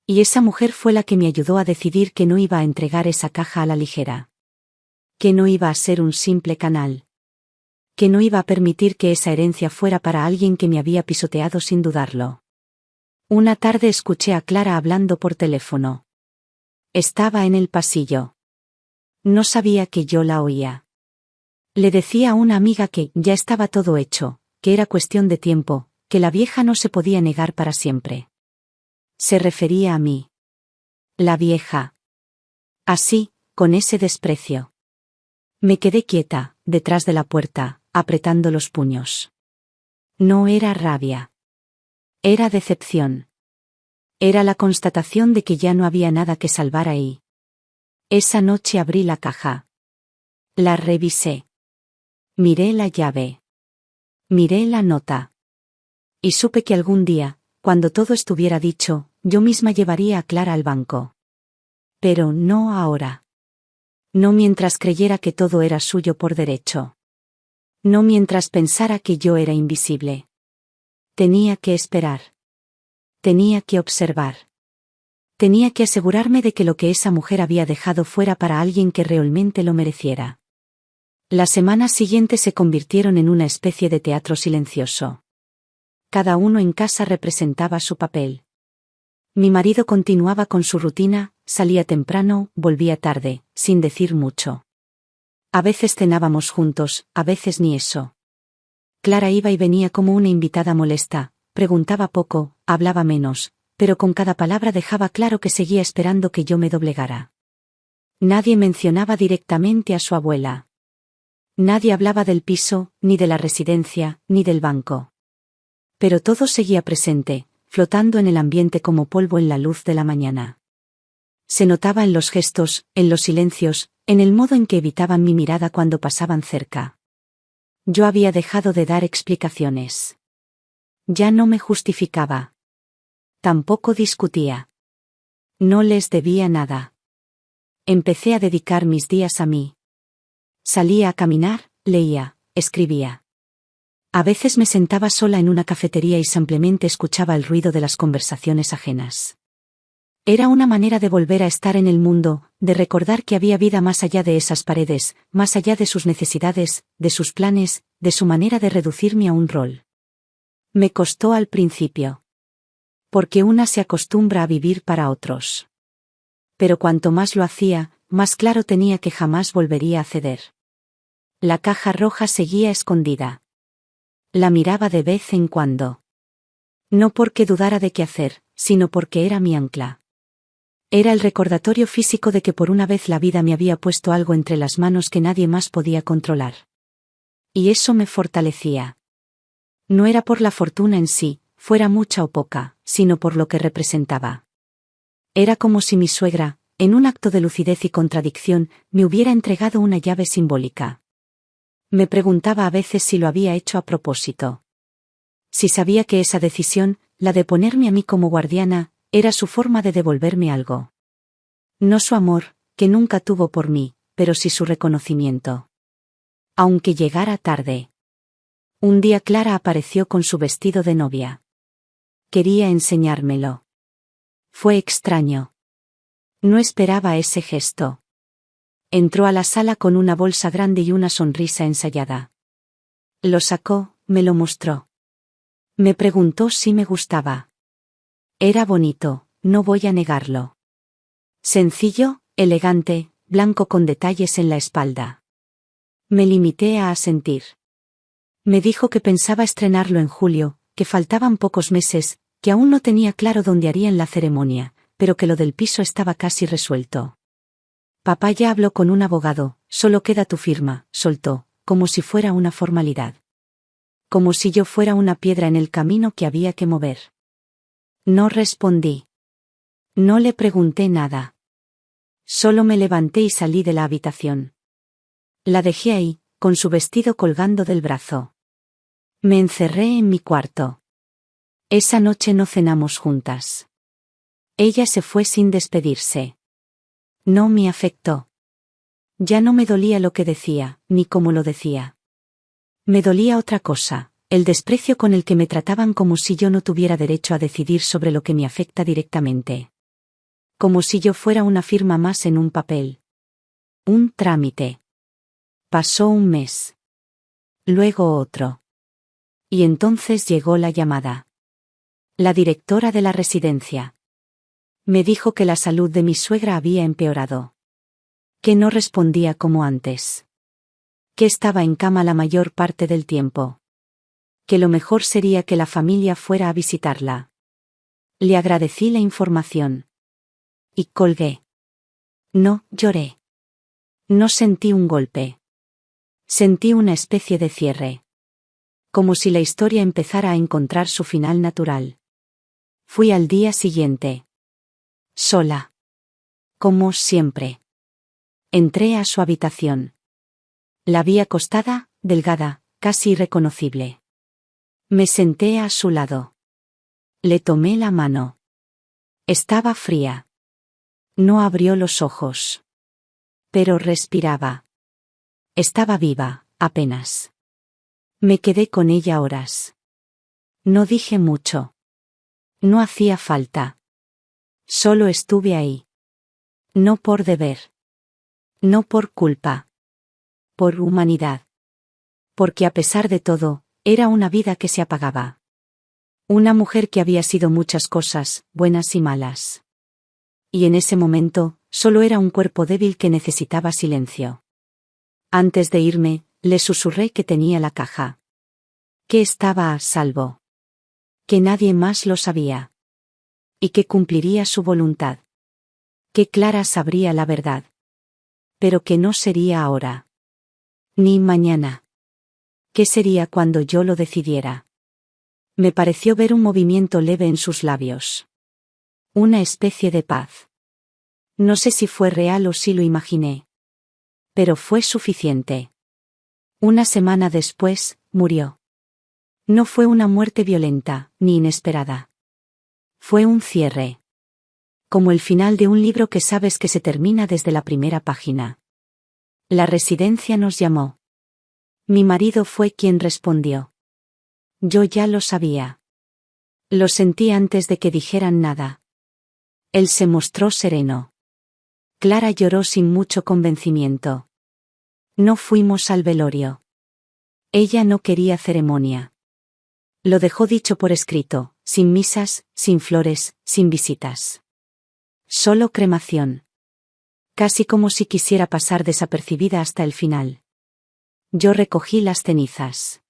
Y esa mujer fue la que me ayudó a decidir que no iba a entregar esa caja a la ligera. Que no iba a ser un simple canal. Que no iba a permitir que esa herencia fuera para alguien que me había pisoteado sin dudarlo. Una tarde escuché a Clara hablando por teléfono. Estaba en el pasillo. No sabía que yo la oía. Le decía a una amiga que ya estaba todo hecho, que era cuestión de tiempo, que la vieja no se podía negar para siempre. Se refería a mí. La vieja. Así, con ese desprecio. Me quedé quieta, detrás de la puerta, apretando los puños. No era rabia. Era decepción. Era la constatación de que ya no había nada que salvar ahí. Esa noche abrí la caja. La revisé. Miré la llave. Miré la nota. Y supe que algún día, cuando todo estuviera dicho, yo misma llevaría a Clara al banco. Pero no ahora. No mientras creyera que todo era suyo por derecho. No mientras pensara que yo era invisible. Tenía que esperar. Tenía que observar. Tenía que asegurarme de que lo que esa mujer había dejado fuera para alguien que realmente lo mereciera. Las semanas siguientes se convirtieron en una especie de teatro silencioso. Cada uno en casa representaba su papel. Mi marido continuaba con su rutina, salía temprano, volvía tarde, sin decir mucho. A veces cenábamos juntos, a veces ni eso. Clara iba y venía como una invitada molesta, preguntaba poco, hablaba menos, pero con cada palabra dejaba claro que seguía esperando que yo me doblegara. Nadie mencionaba directamente a su abuela. Nadie hablaba del piso, ni de la residencia, ni del banco. Pero todo seguía presente, flotando en el ambiente como polvo en la luz de la mañana. Se notaba en los gestos, en los silencios, en el modo en que evitaban mi mirada cuando pasaban cerca. Yo había dejado de dar explicaciones. Ya no me justificaba. Tampoco discutía. No les debía nada. Empecé a dedicar mis días a mí. Salía a caminar, leía, escribía. A veces me sentaba sola en una cafetería y simplemente escuchaba el ruido de las conversaciones ajenas. Era una manera de volver a estar en el mundo, de recordar que había vida más allá de esas paredes, más allá de sus necesidades, de sus planes, de su manera de reducirme a un rol. Me costó al principio. Porque una se acostumbra a vivir para otros. Pero cuanto más lo hacía, más claro tenía que jamás volvería a ceder. La caja roja seguía escondida. La miraba de vez en cuando. No porque dudara de qué hacer, sino porque era mi ancla. Era el recordatorio físico de que por una vez la vida me había puesto algo entre las manos que nadie más podía controlar. Y eso me fortalecía. No era por la fortuna en sí, fuera mucha o poca, sino por lo que representaba. Era como si mi suegra, en un acto de lucidez y contradicción, me hubiera entregado una llave simbólica. Me preguntaba a veces si lo había hecho a propósito. Si sabía que esa decisión, la de ponerme a mí como guardiana, era su forma de devolverme algo. No su amor, que nunca tuvo por mí, pero sí su reconocimiento. Aunque llegara tarde. Un día Clara apareció con su vestido de novia. Quería enseñármelo. Fue extraño. No esperaba ese gesto. Entró a la sala con una bolsa grande y una sonrisa ensayada. Lo sacó, me lo mostró. Me preguntó si me gustaba. Era bonito, no voy a negarlo. Sencillo, elegante, blanco con detalles en la espalda. Me limité a asentir. Me dijo que pensaba estrenarlo en julio, que faltaban pocos meses, que aún no tenía claro dónde harían la ceremonia, pero que lo del piso estaba casi resuelto. Papá ya habló con un abogado, solo queda tu firma, soltó, como si fuera una formalidad. Como si yo fuera una piedra en el camino que había que mover. No respondí. No le pregunté nada. Solo me levanté y salí de la habitación. La dejé ahí, con su vestido colgando del brazo. Me encerré en mi cuarto. Esa noche no cenamos juntas. Ella se fue sin despedirse. No me afectó. Ya no me dolía lo que decía, ni cómo lo decía. Me dolía otra cosa, el desprecio con el que me trataban como si yo no tuviera derecho a decidir sobre lo que me afecta directamente. Como si yo fuera una firma más en un papel. Un trámite. Pasó un mes. Luego otro. Y entonces llegó la llamada. La directora de la residencia. Me dijo que la salud de mi suegra había empeorado. Que no respondía como antes. Que estaba en cama la mayor parte del tiempo. Que lo mejor sería que la familia fuera a visitarla. Le agradecí la información. Y colgué. No, lloré. No sentí un golpe. Sentí una especie de cierre. Como si la historia empezara a encontrar su final natural. Fui al día siguiente. Sola. Como siempre. Entré a su habitación. La vi acostada, delgada, casi irreconocible. Me senté a su lado. Le tomé la mano. Estaba fría. No abrió los ojos. Pero respiraba. Estaba viva, apenas. Me quedé con ella horas. No dije mucho. No hacía falta. Solo estuve ahí. No por deber. No por culpa. Por humanidad. Porque a pesar de todo, era una vida que se apagaba. Una mujer que había sido muchas cosas, buenas y malas. Y en ese momento, solo era un cuerpo débil que necesitaba silencio. Antes de irme, le susurré que tenía la caja. Que estaba a salvo. Que nadie más lo sabía. Y que cumpliría su voluntad. Que Clara sabría la verdad. Pero que no sería ahora. Ni mañana. ¿Qué sería cuando yo lo decidiera? Me pareció ver un movimiento leve en sus labios. Una especie de paz. No sé si fue real o si lo imaginé. Pero fue suficiente. Una semana después, murió. No fue una muerte violenta, ni inesperada. Fue un cierre. Como el final de un libro que sabes que se termina desde la primera página. La residencia nos llamó. Mi marido fue quien respondió. Yo ya lo sabía. Lo sentí antes de que dijeran nada. Él se mostró sereno. Clara lloró sin mucho convencimiento. No fuimos al velorio. Ella no quería ceremonia. Lo dejó dicho por escrito, sin misas, sin flores, sin visitas. Solo cremación. Casi como si quisiera pasar desapercibida hasta el final. Yo recogí las cenizas.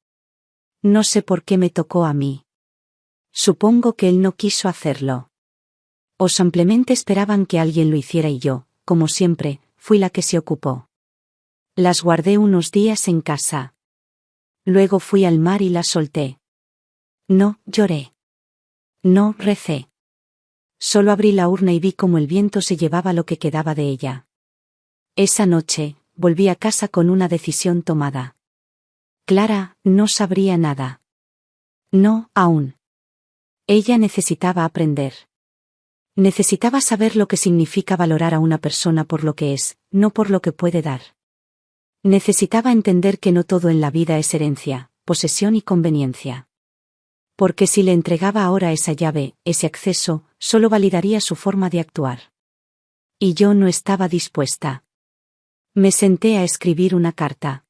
No sé por qué me tocó a mí. Supongo que él no quiso hacerlo. O simplemente esperaban que alguien lo hiciera y yo, como siempre, fui la que se ocupó. Las guardé unos días en casa. Luego fui al mar y las solté. No lloré. No recé. Solo abrí la urna y vi cómo el viento se llevaba lo que quedaba de ella. Esa noche, volví a casa con una decisión tomada. Clara no sabría nada. No, aún. Ella necesitaba aprender. Necesitaba saber lo que significa valorar a una persona por lo que es, no por lo que puede dar. Necesitaba entender que no todo en la vida es herencia, posesión y conveniencia. Porque si le entregaba ahora esa llave, ese acceso, solo validaría su forma de actuar. Y yo no estaba dispuesta. Me senté a escribir una carta.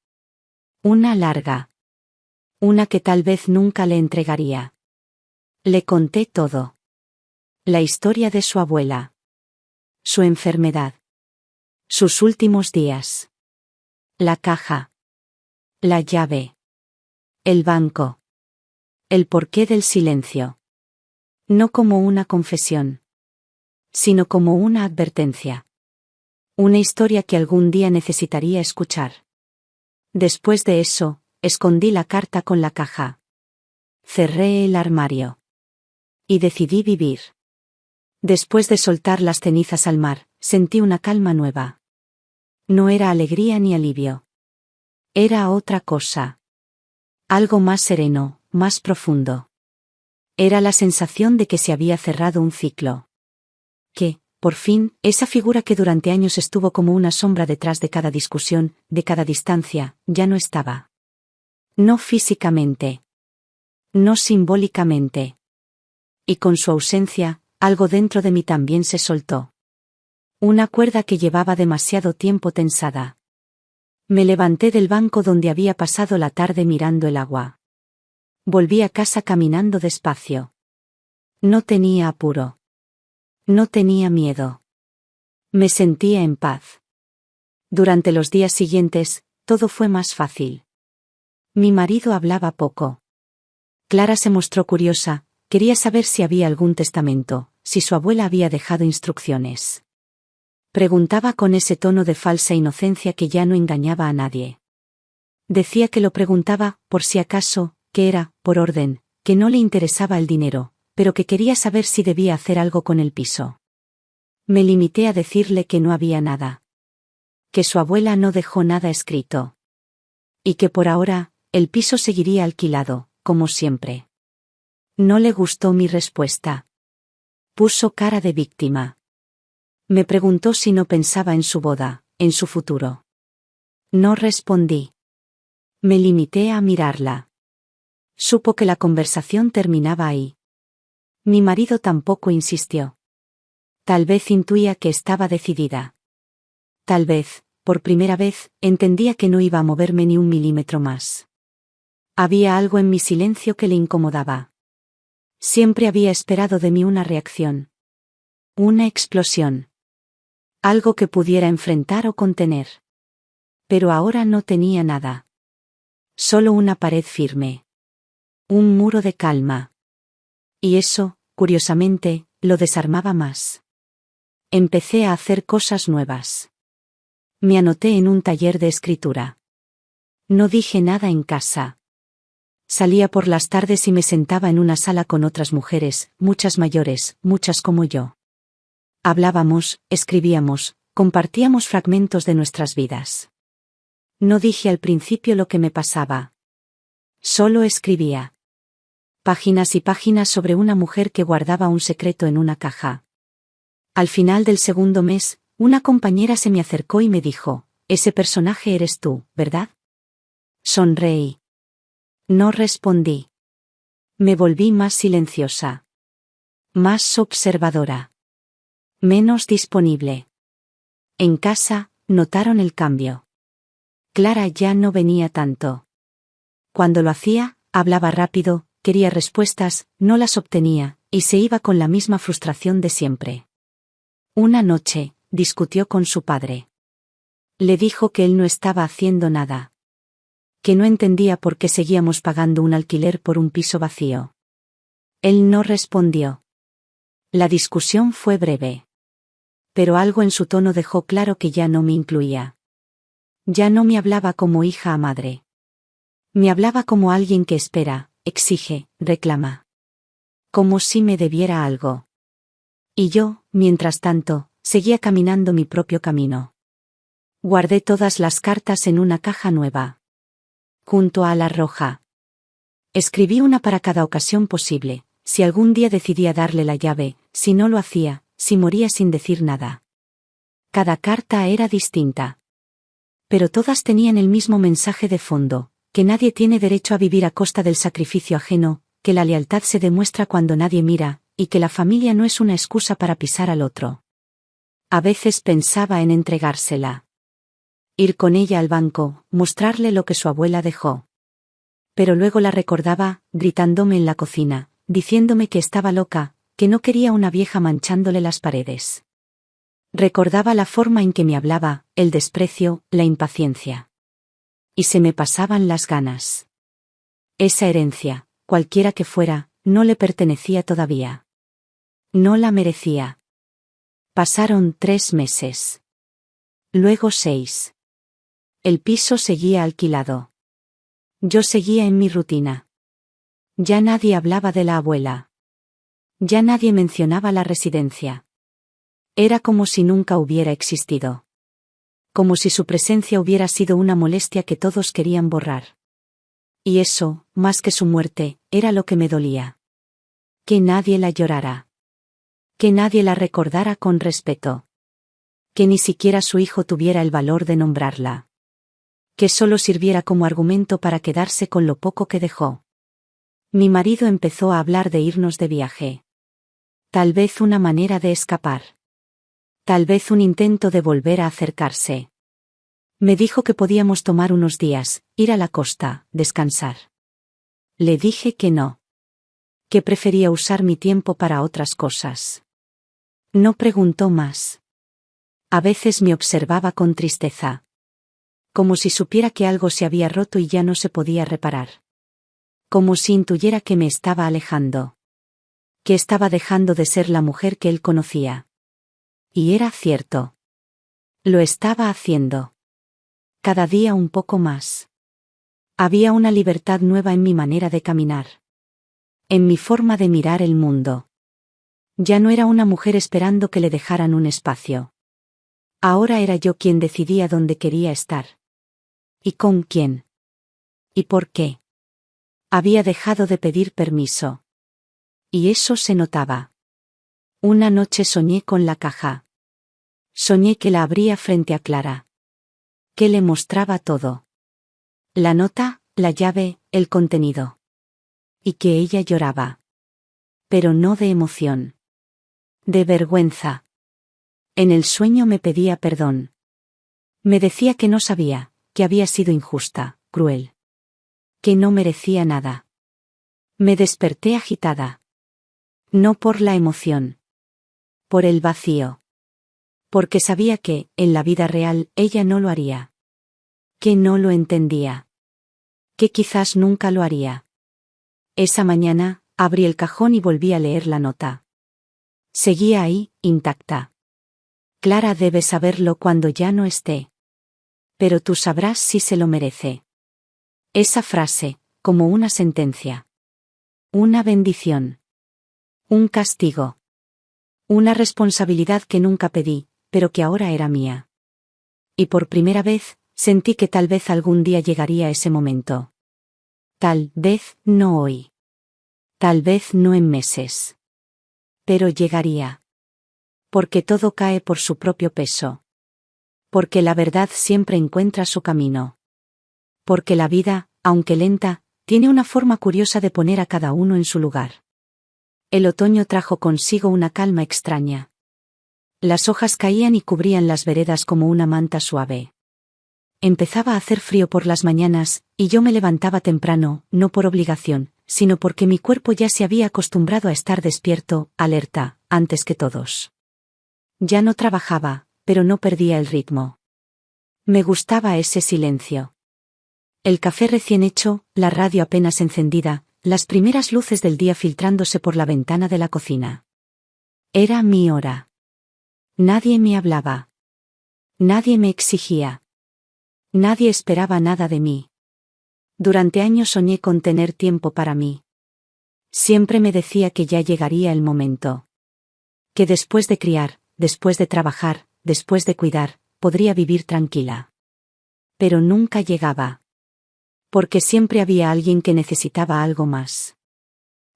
Una larga. Una que tal vez nunca le entregaría. Le conté todo. La historia de su abuela. Su enfermedad. Sus últimos días. La caja. La llave. El banco. El porqué del silencio. No como una confesión, sino como una advertencia. Una historia que algún día necesitaría escuchar. Después de eso, escondí la carta con la caja. Cerré el armario. Y decidí vivir. Después de soltar las cenizas al mar, sentí una calma nueva. No era alegría ni alivio. Era otra cosa. Algo más sereno, más profundo. Era la sensación de que se había cerrado un ciclo. Que, por fin, esa figura que durante años estuvo como una sombra detrás de cada discusión, de cada distancia, ya no estaba. No físicamente. No simbólicamente. Y con su ausencia, algo dentro de mí también se soltó. Una cuerda que llevaba demasiado tiempo tensada. Me levanté del banco donde había pasado la tarde mirando el agua. Volví a casa caminando despacio. No tenía apuro. No tenía miedo. Me sentía en paz. Durante los días siguientes, todo fue más fácil. Mi marido hablaba poco. Clara se mostró curiosa, quería saber si había algún testamento, si su abuela había dejado instrucciones. Preguntaba con ese tono de falsa inocencia que ya no engañaba a nadie. Decía que lo preguntaba, por si acaso, que era, por orden, que no le interesaba el dinero, pero que quería saber si debía hacer algo con el piso. Me limité a decirle que no había nada. Que su abuela no dejó nada escrito. Y que por ahora, el piso seguiría alquilado, como siempre. No le gustó mi respuesta. Puso cara de víctima. Me preguntó si no pensaba en su boda, en su futuro. No respondí. Me limité a mirarla. Supo que la conversación terminaba ahí. Mi marido tampoco insistió. Tal vez intuía que estaba decidida. Tal vez, por primera vez, entendía que no iba a moverme ni un milímetro más. Había algo en mi silencio que le incomodaba. Siempre había esperado de mí una reacción. Una explosión. Algo que pudiera enfrentar o contener. Pero ahora no tenía nada. Solo una pared firme. Un muro de calma. Y eso, curiosamente, lo desarmaba más. Empecé a hacer cosas nuevas. Me anoté en un taller de escritura. No dije nada en casa. Salía por las tardes y me sentaba en una sala con otras mujeres, muchas mayores, muchas como yo. Hablábamos, escribíamos, compartíamos fragmentos de nuestras vidas. No dije al principio lo que me pasaba. Solo escribía. Páginas y páginas sobre una mujer que guardaba un secreto en una caja. Al final del segundo mes, una compañera se me acercó y me dijo, «Ese personaje eres tú, ¿verdad?» Sonreí. No respondí. Me volví más silenciosa. Más observadora. Menos disponible. En casa, notaron el cambio. Clara ya no venía tanto. Cuando lo hacía, hablaba rápido, quería respuestas, no las obtenía, y se iba con la misma frustración de siempre. Una noche, discutió con su padre. Le dijo que él no estaba haciendo nada. Que no entendía por qué seguíamos pagando un alquiler por un piso vacío. Él no respondió. La discusión fue breve. Pero algo en su tono dejó claro que ya no me incluía. Ya no me hablaba como hija a madre. Me hablaba como alguien que espera, exige, reclama. Como si me debiera algo. Y yo, mientras tanto, seguía caminando mi propio camino. Guardé todas las cartas en una caja nueva. Junto a la roja. Escribí una para cada ocasión posible, si algún día decidía darle la llave, si no lo hacía, si moría sin decir nada. Cada carta era distinta. Pero todas tenían el mismo mensaje de fondo, que nadie tiene derecho a vivir a costa del sacrificio ajeno, que la lealtad se demuestra cuando nadie mira, y que la familia no es una excusa para pisar al otro. A veces pensaba en entregársela. Ir con ella al banco, mostrarle lo que su abuela dejó. Pero luego la recordaba, gritándome en la cocina, diciéndome que estaba loca, que no quería una vieja manchándole las paredes. Recordaba la forma en que me hablaba, el desprecio, la impaciencia. Y se me pasaban las ganas. Esa herencia, cualquiera que fuera, no le pertenecía todavía. No la merecía. Pasaron 3 meses. Luego 6. El piso seguía alquilado. Yo seguía en mi rutina. Ya nadie hablaba de la abuela. Ya nadie mencionaba la residencia. Era como si nunca hubiera existido. Como si su presencia hubiera sido una molestia que todos querían borrar. Y eso, más que su muerte, era lo que me dolía. Que nadie la llorara. Que nadie la recordara con respeto. Que ni siquiera su hijo tuviera el valor de nombrarla. Que solo sirviera como argumento para quedarse con lo poco que dejó. Mi marido empezó a hablar de irnos de viaje. Tal vez una manera de escapar. Tal vez un intento de volver a acercarse. Me dijo que podíamos tomar unos días, ir a la costa, descansar. Le dije que no. Que prefería usar mi tiempo para otras cosas. No preguntó más. A veces me observaba con tristeza. Como si supiera que algo se había roto y ya no se podía reparar. Como si intuyera que me estaba alejando. Que estaba dejando de ser la mujer que él conocía. Y era cierto. Lo estaba haciendo. Cada día un poco más. Había una libertad nueva en mi manera de caminar. En mi forma de mirar el mundo. Ya no era una mujer esperando que le dejaran un espacio. Ahora era yo quien decidía dónde quería estar. ¿Y con quién? ¿Y por qué? Había dejado de pedir permiso. Y eso se notaba. Una noche soñé con la caja. Soñé que la abría frente a Clara. Que le mostraba todo. La nota, la llave, el contenido. Y que ella lloraba. Pero no de emoción. De vergüenza. En el sueño me pedía perdón. Me decía que no sabía, que había sido injusta, cruel. Que no merecía nada. Me desperté agitada. No por la emoción. Por el vacío. Porque sabía que, en la vida real, ella no lo haría. Que no lo entendía. Que quizás nunca lo haría. Esa mañana, abrí el cajón y volví a leer la nota. Seguía ahí, intacta. Clara debe saberlo cuando ya no esté. Pero tú sabrás si se lo merece. Esa frase, como una sentencia. Una bendición. Un castigo. Una responsabilidad que nunca pedí, pero que ahora era mía. Y por primera vez, sentí que tal vez algún día llegaría ese momento. Tal vez no hoy. Tal vez no en meses. Pero llegaría. Porque todo cae por su propio peso. Porque la verdad siempre encuentra su camino. Porque la vida, aunque lenta, tiene una forma curiosa de poner a cada uno en su lugar. El otoño trajo consigo una calma extraña. Las hojas caían y cubrían las veredas como una manta suave. Empezaba a hacer frío por las mañanas, y yo me levantaba temprano, no por obligación, sino porque mi cuerpo ya se había acostumbrado a estar despierto, alerta, antes que todos. Ya no trabajaba, pero no perdía el ritmo. Me gustaba ese silencio. El café recién hecho, la radio apenas encendida, las primeras luces del día filtrándose por la ventana de la cocina. Era mi hora. Nadie me hablaba. Nadie me exigía. Nadie esperaba nada de mí. Durante años soñé con tener tiempo para mí. Siempre me decía que ya llegaría el momento. Que después de criar, después de trabajar, después de cuidar, podría vivir tranquila. Pero nunca llegaba. Porque siempre había alguien que necesitaba algo más.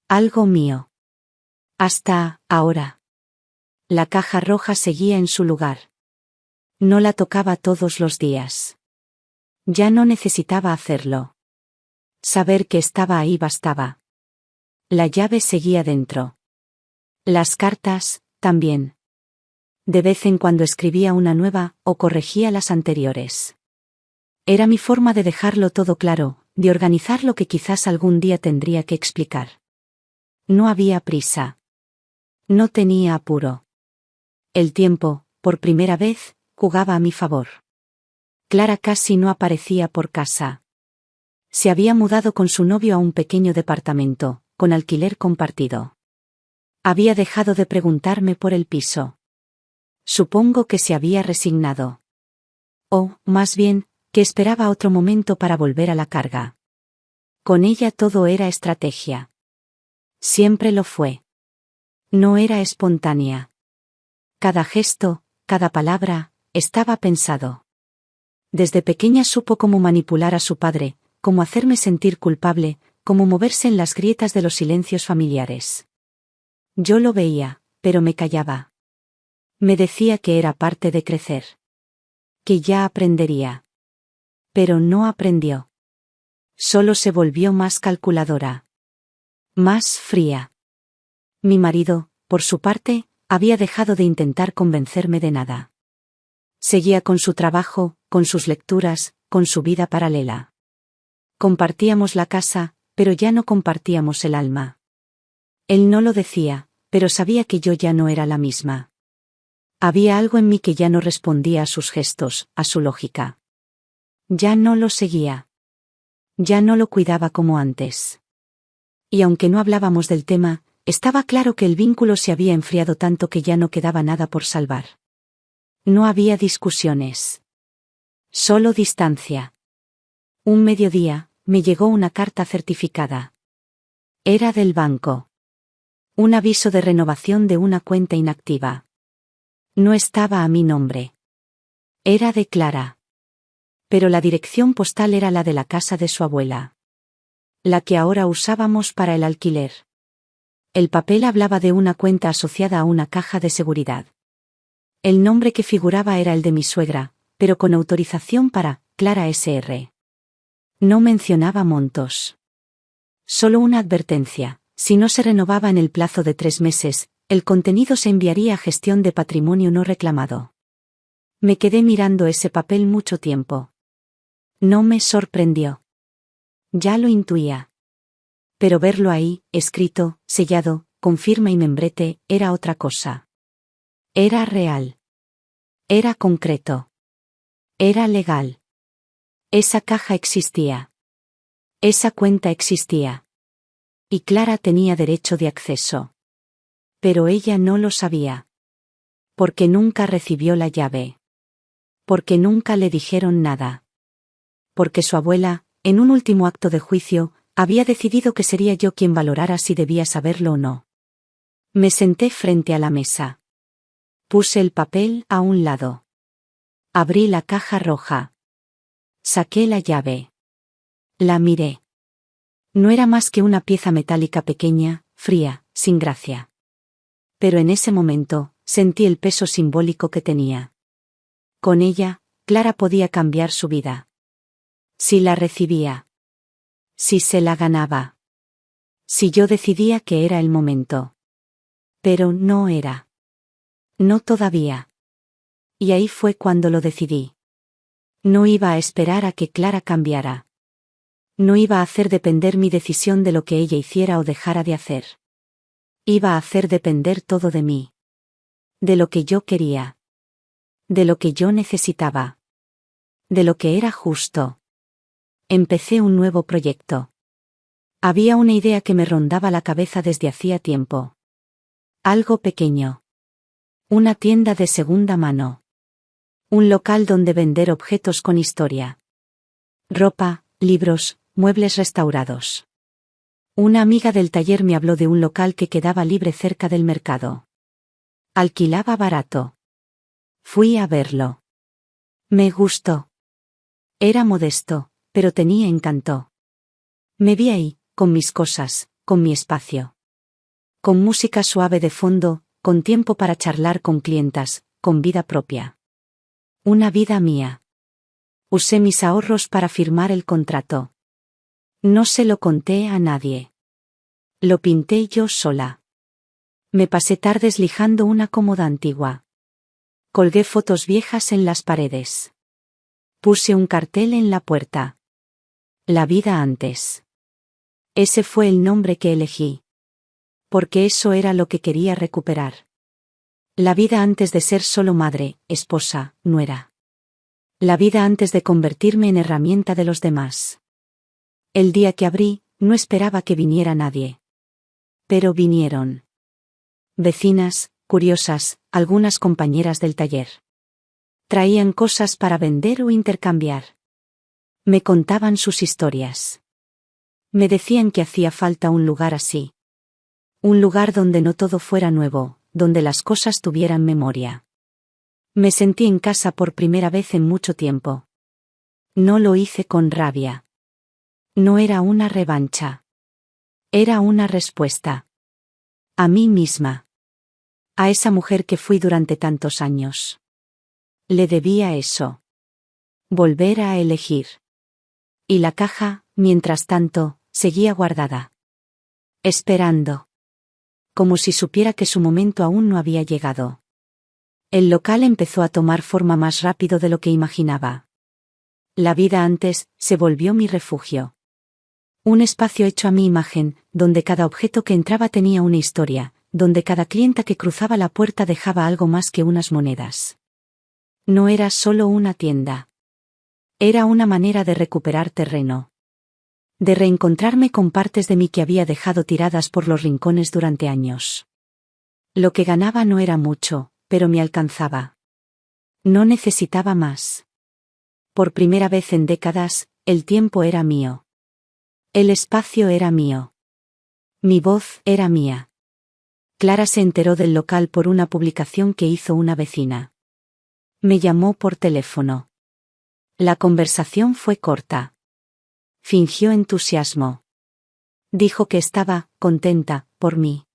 Algo mío. Hasta ahora. La caja roja seguía en su lugar. No la tocaba todos los días. Ya no necesitaba hacerlo. Saber que estaba ahí bastaba. La llave seguía dentro. Las cartas, también. De vez en cuando escribía una nueva, o corregía las anteriores. Era mi forma de dejarlo todo claro, de organizar lo que quizás algún día tendría que explicar. No había prisa. No tenía apuro. El tiempo, por primera vez, jugaba a mi favor. Clara casi no aparecía por casa. Se había mudado con su novio a un pequeño departamento, con alquiler compartido. Había dejado de preguntarme por el piso. Supongo que se había resignado. O, más bien, que esperaba otro momento para volver a la carga. Con ella todo era estrategia. Siempre lo fue. No era espontánea. Cada gesto, cada palabra, estaba pensado. Desde pequeña supo cómo manipular a su padre, cómo hacerme sentir culpable, cómo moverse en las grietas de los silencios familiares. Yo lo veía, pero me callaba. Me decía que era parte de crecer. Que ya aprendería. Pero no aprendió. Solo se volvió más calculadora. Más fría. Mi marido, por su parte, había dejado de intentar convencerme de nada. Seguía con su trabajo, con sus lecturas, con su vida paralela. Compartíamos la casa, pero ya no compartíamos el alma. Él no lo decía, pero sabía que yo ya no era la misma. Había algo en mí que ya no respondía a sus gestos, a su lógica. Ya no lo seguía. Ya no lo cuidaba como antes. Y aunque no hablábamos del tema, estaba claro que el vínculo se había enfriado tanto que ya no quedaba nada por salvar. No había discusiones. Solo distancia. Un mediodía, me llegó una carta certificada. Era del banco. Un aviso de renovación de una cuenta inactiva. No estaba a mi nombre. Era de Clara. Pero la dirección postal era la de la casa de su abuela. La que ahora usábamos para el alquiler. El papel hablaba de una cuenta asociada a una caja de seguridad. El nombre que figuraba era el de mi suegra, pero con autorización para Clara S.R. No mencionaba montos. Solo una advertencia: si no se renovaba en el plazo de 3 meses, el contenido se enviaría a gestión de patrimonio no reclamado. Me quedé mirando ese papel mucho tiempo. No me sorprendió. Ya lo intuía. Pero verlo ahí, escrito, sellado, con firma y membrete, era otra cosa. Era real. Era concreto. Era legal. Esa caja existía. Esa cuenta existía. Y Clara tenía derecho de acceso. Pero ella no lo sabía. Porque nunca recibió la llave. Porque nunca le dijeron nada. Porque su abuela, en un último acto de juicio, había decidido que sería yo quien valorara si debía saberlo o no. Me senté frente a la mesa. Puse el papel a un lado. Abrí la caja roja. Saqué la llave. La miré. No era más que una pieza metálica pequeña, fría, sin gracia. Pero en ese momento, sentí el peso simbólico que tenía. Con ella, Clara podía cambiar su vida. Si la recibía. Si se la ganaba. Si yo decidía que era el momento. Pero no era. No todavía. Y ahí fue cuando lo decidí. No iba a esperar a que Clara cambiara. No iba a hacer depender mi decisión de lo que ella hiciera o dejara de hacer. Iba a hacer depender todo de mí. De lo que yo quería. De lo que yo necesitaba. De lo que era justo. Empecé un nuevo proyecto. Había una idea que me rondaba la cabeza desde hacía tiempo. Algo pequeño. Una tienda de segunda mano. Un local donde vender objetos con historia. Ropa, libros, muebles restaurados. Una amiga del taller me habló de un local que quedaba libre cerca del mercado. Alquilaba barato. Fui a verlo. Me gustó. Era modesto, pero tenía encanto. Me vi ahí, con mis cosas, con mi espacio. Con música suave de fondo, con tiempo para charlar con clientas, con vida propia. Una vida mía. Usé mis ahorros para firmar el contrato. No se lo conté a nadie. Lo pinté yo sola. Me pasé tardes lijando una cómoda antigua. Colgué fotos viejas en las paredes. Puse un cartel en la puerta. La vida antes. Ese fue el nombre que elegí. Porque eso era lo que quería recuperar. La vida antes de ser solo madre, esposa, nuera. La vida antes de convertirme en herramienta de los demás. El día que abrí, no esperaba que viniera nadie. Pero vinieron. Vecinas, curiosas, algunas compañeras del taller. Traían cosas para vender o intercambiar. Me contaban sus historias. Me decían que hacía falta un lugar así. Un lugar donde no todo fuera nuevo, donde las cosas tuvieran memoria. Me sentí en casa por primera vez en mucho tiempo. No lo hice con rabia. No era una revancha. Era una respuesta. A mí misma. A esa mujer que fui durante tantos años. Le debía eso. Volver a elegir. Y la caja, mientras tanto, seguía guardada. Esperando. Como si supiera que su momento aún no había llegado. El local empezó a tomar forma más rápido de lo que imaginaba. La vida antes, se volvió mi refugio. Un espacio hecho a mi imagen, donde cada objeto que entraba tenía una historia, donde cada clienta que cruzaba la puerta dejaba algo más que unas monedas. No era solo una tienda. Era una manera de recuperar terreno. De reencontrarme con partes de mí que había dejado tiradas por los rincones durante años. Lo que ganaba no era mucho, pero me alcanzaba. No necesitaba más. Por primera vez en décadas, el tiempo era mío. El espacio era mío. Mi voz era mía. Clara se enteró del local por una publicación que hizo una vecina. Me llamó por teléfono. La conversación fue corta. Fingió entusiasmo. Dijo que estaba contenta por mí.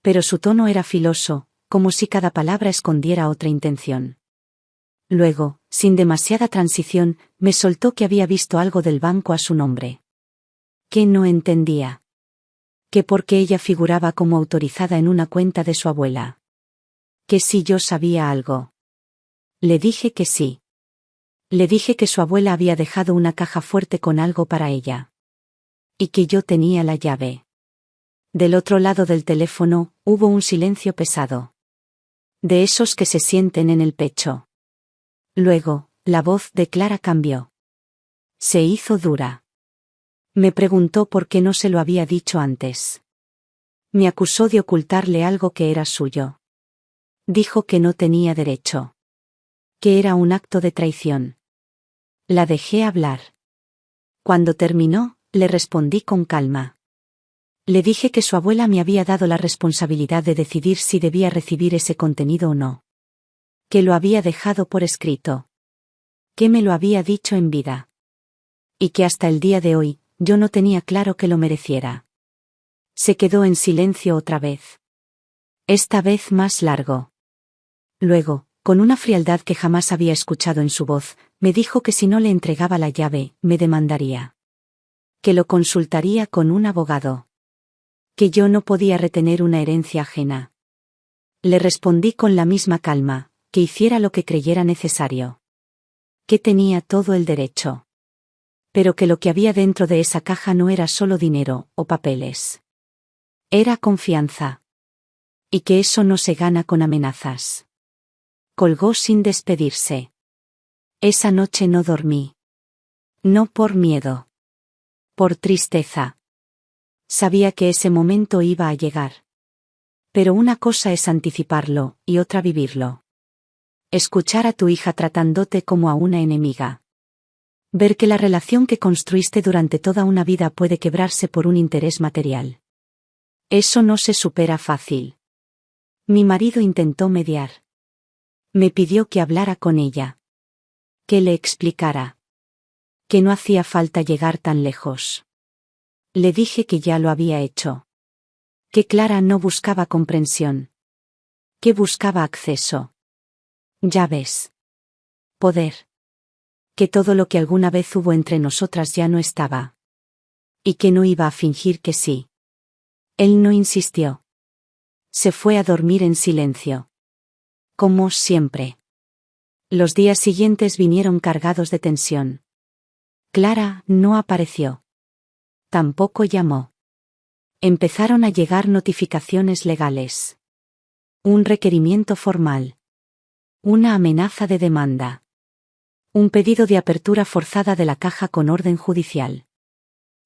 Pero su tono era filoso, como si cada palabra escondiera otra intención. Luego, sin demasiada transición, me soltó que había visto algo del banco a su nombre. Que no entendía. Que porque ella figuraba como autorizada en una cuenta de su abuela. Que si yo sabía algo. Le dije que sí. Le dije que su abuela había dejado una caja fuerte con algo para ella. Y que yo tenía la llave. Del otro lado del teléfono, hubo un silencio pesado. De esos que se sienten en el pecho. Luego, la voz de Clara cambió. Se hizo dura. Me preguntó por qué no se lo había dicho antes. Me acusó de ocultarle algo que era suyo. Dijo que no tenía derecho. Que era un acto de traición. La dejé hablar. Cuando terminó, le respondí con calma. Le dije que su abuela me había dado la responsabilidad de decidir si debía recibir ese contenido o no. Que lo había dejado por escrito. Que me lo había dicho en vida. Y que hasta el día de hoy, yo no tenía claro que lo mereciera. Se quedó en silencio otra vez. Esta vez más largo. Luego, con una frialdad que jamás había escuchado en su voz, me dijo que si no le entregaba la llave, me demandaría. Que lo consultaría con un abogado. Que yo no podía retener una herencia ajena. Le respondí con la misma calma, que hiciera lo que creyera necesario. Que tenía todo el derecho. Pero que lo que había dentro de esa caja no era solo dinero o papeles. Era confianza. Y que eso no se gana con amenazas. Colgó sin despedirse. Esa noche no dormí. No por miedo. Por tristeza. Sabía que ese momento iba a llegar. Pero una cosa es anticiparlo, y otra vivirlo. Escuchar a tu hija tratándote como a una enemiga. Ver que la relación que construiste durante toda una vida puede quebrarse por un interés material. Eso no se supera fácil. Mi marido intentó mediar. Me pidió que hablara con ella. Que le explicara. Que no hacía falta llegar tan lejos. Le dije que ya lo había hecho. Que Clara no buscaba comprensión. Que buscaba acceso. Llaves. Poder. Que todo lo que alguna vez hubo entre nosotras ya no estaba. Y que no iba a fingir que sí. Él no insistió. Se fue a dormir en silencio. Como siempre. Los días siguientes vinieron cargados de tensión. Clara no apareció. Tampoco llamó. Empezaron a llegar notificaciones legales. Un requerimiento formal. Una amenaza de demanda. Un pedido de apertura forzada de la caja con orden judicial.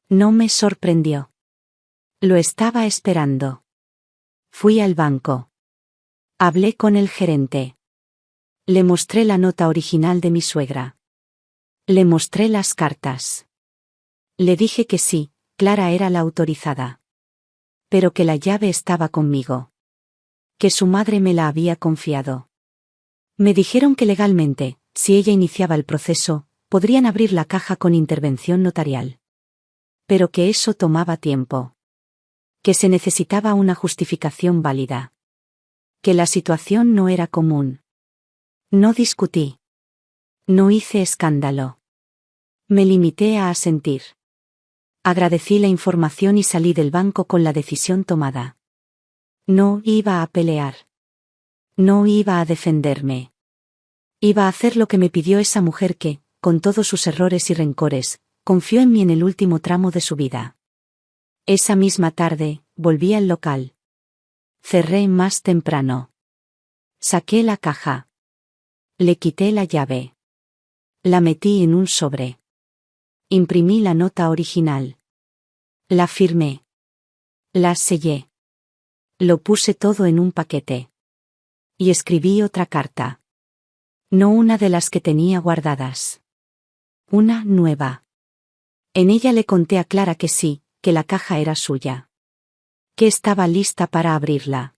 No me sorprendió. Lo estaba esperando. Fui al banco. Hablé con el gerente. Le mostré la nota original de mi suegra. Le mostré las cartas. Le dije que sí, Clara era la autorizada. Pero que la llave estaba conmigo. Que su madre me la había confiado. Me dijeron que legalmente, si ella iniciaba el proceso, podrían abrir la caja con intervención notarial. Pero que eso tomaba tiempo. Que se necesitaba una justificación válida. Que la situación no era común. No discutí. No hice escándalo. Me limité a asentir. Agradecí la información y salí del banco con la decisión tomada. No iba a pelear. No iba a defenderme. Iba a hacer lo que me pidió esa mujer que, con todos sus errores y rencores, confió en mí en el último tramo de su vida. Esa misma tarde, volví al local. Cerré más temprano. Saqué la caja. Le quité la llave. La metí en un sobre. Imprimí la nota original. La firmé. La sellé. Lo puse todo en un paquete. Y escribí otra carta. No una de las que tenía guardadas. Una nueva. En ella le conté a Clara que sí, que la caja era suya. Que estaba lista para abrirla.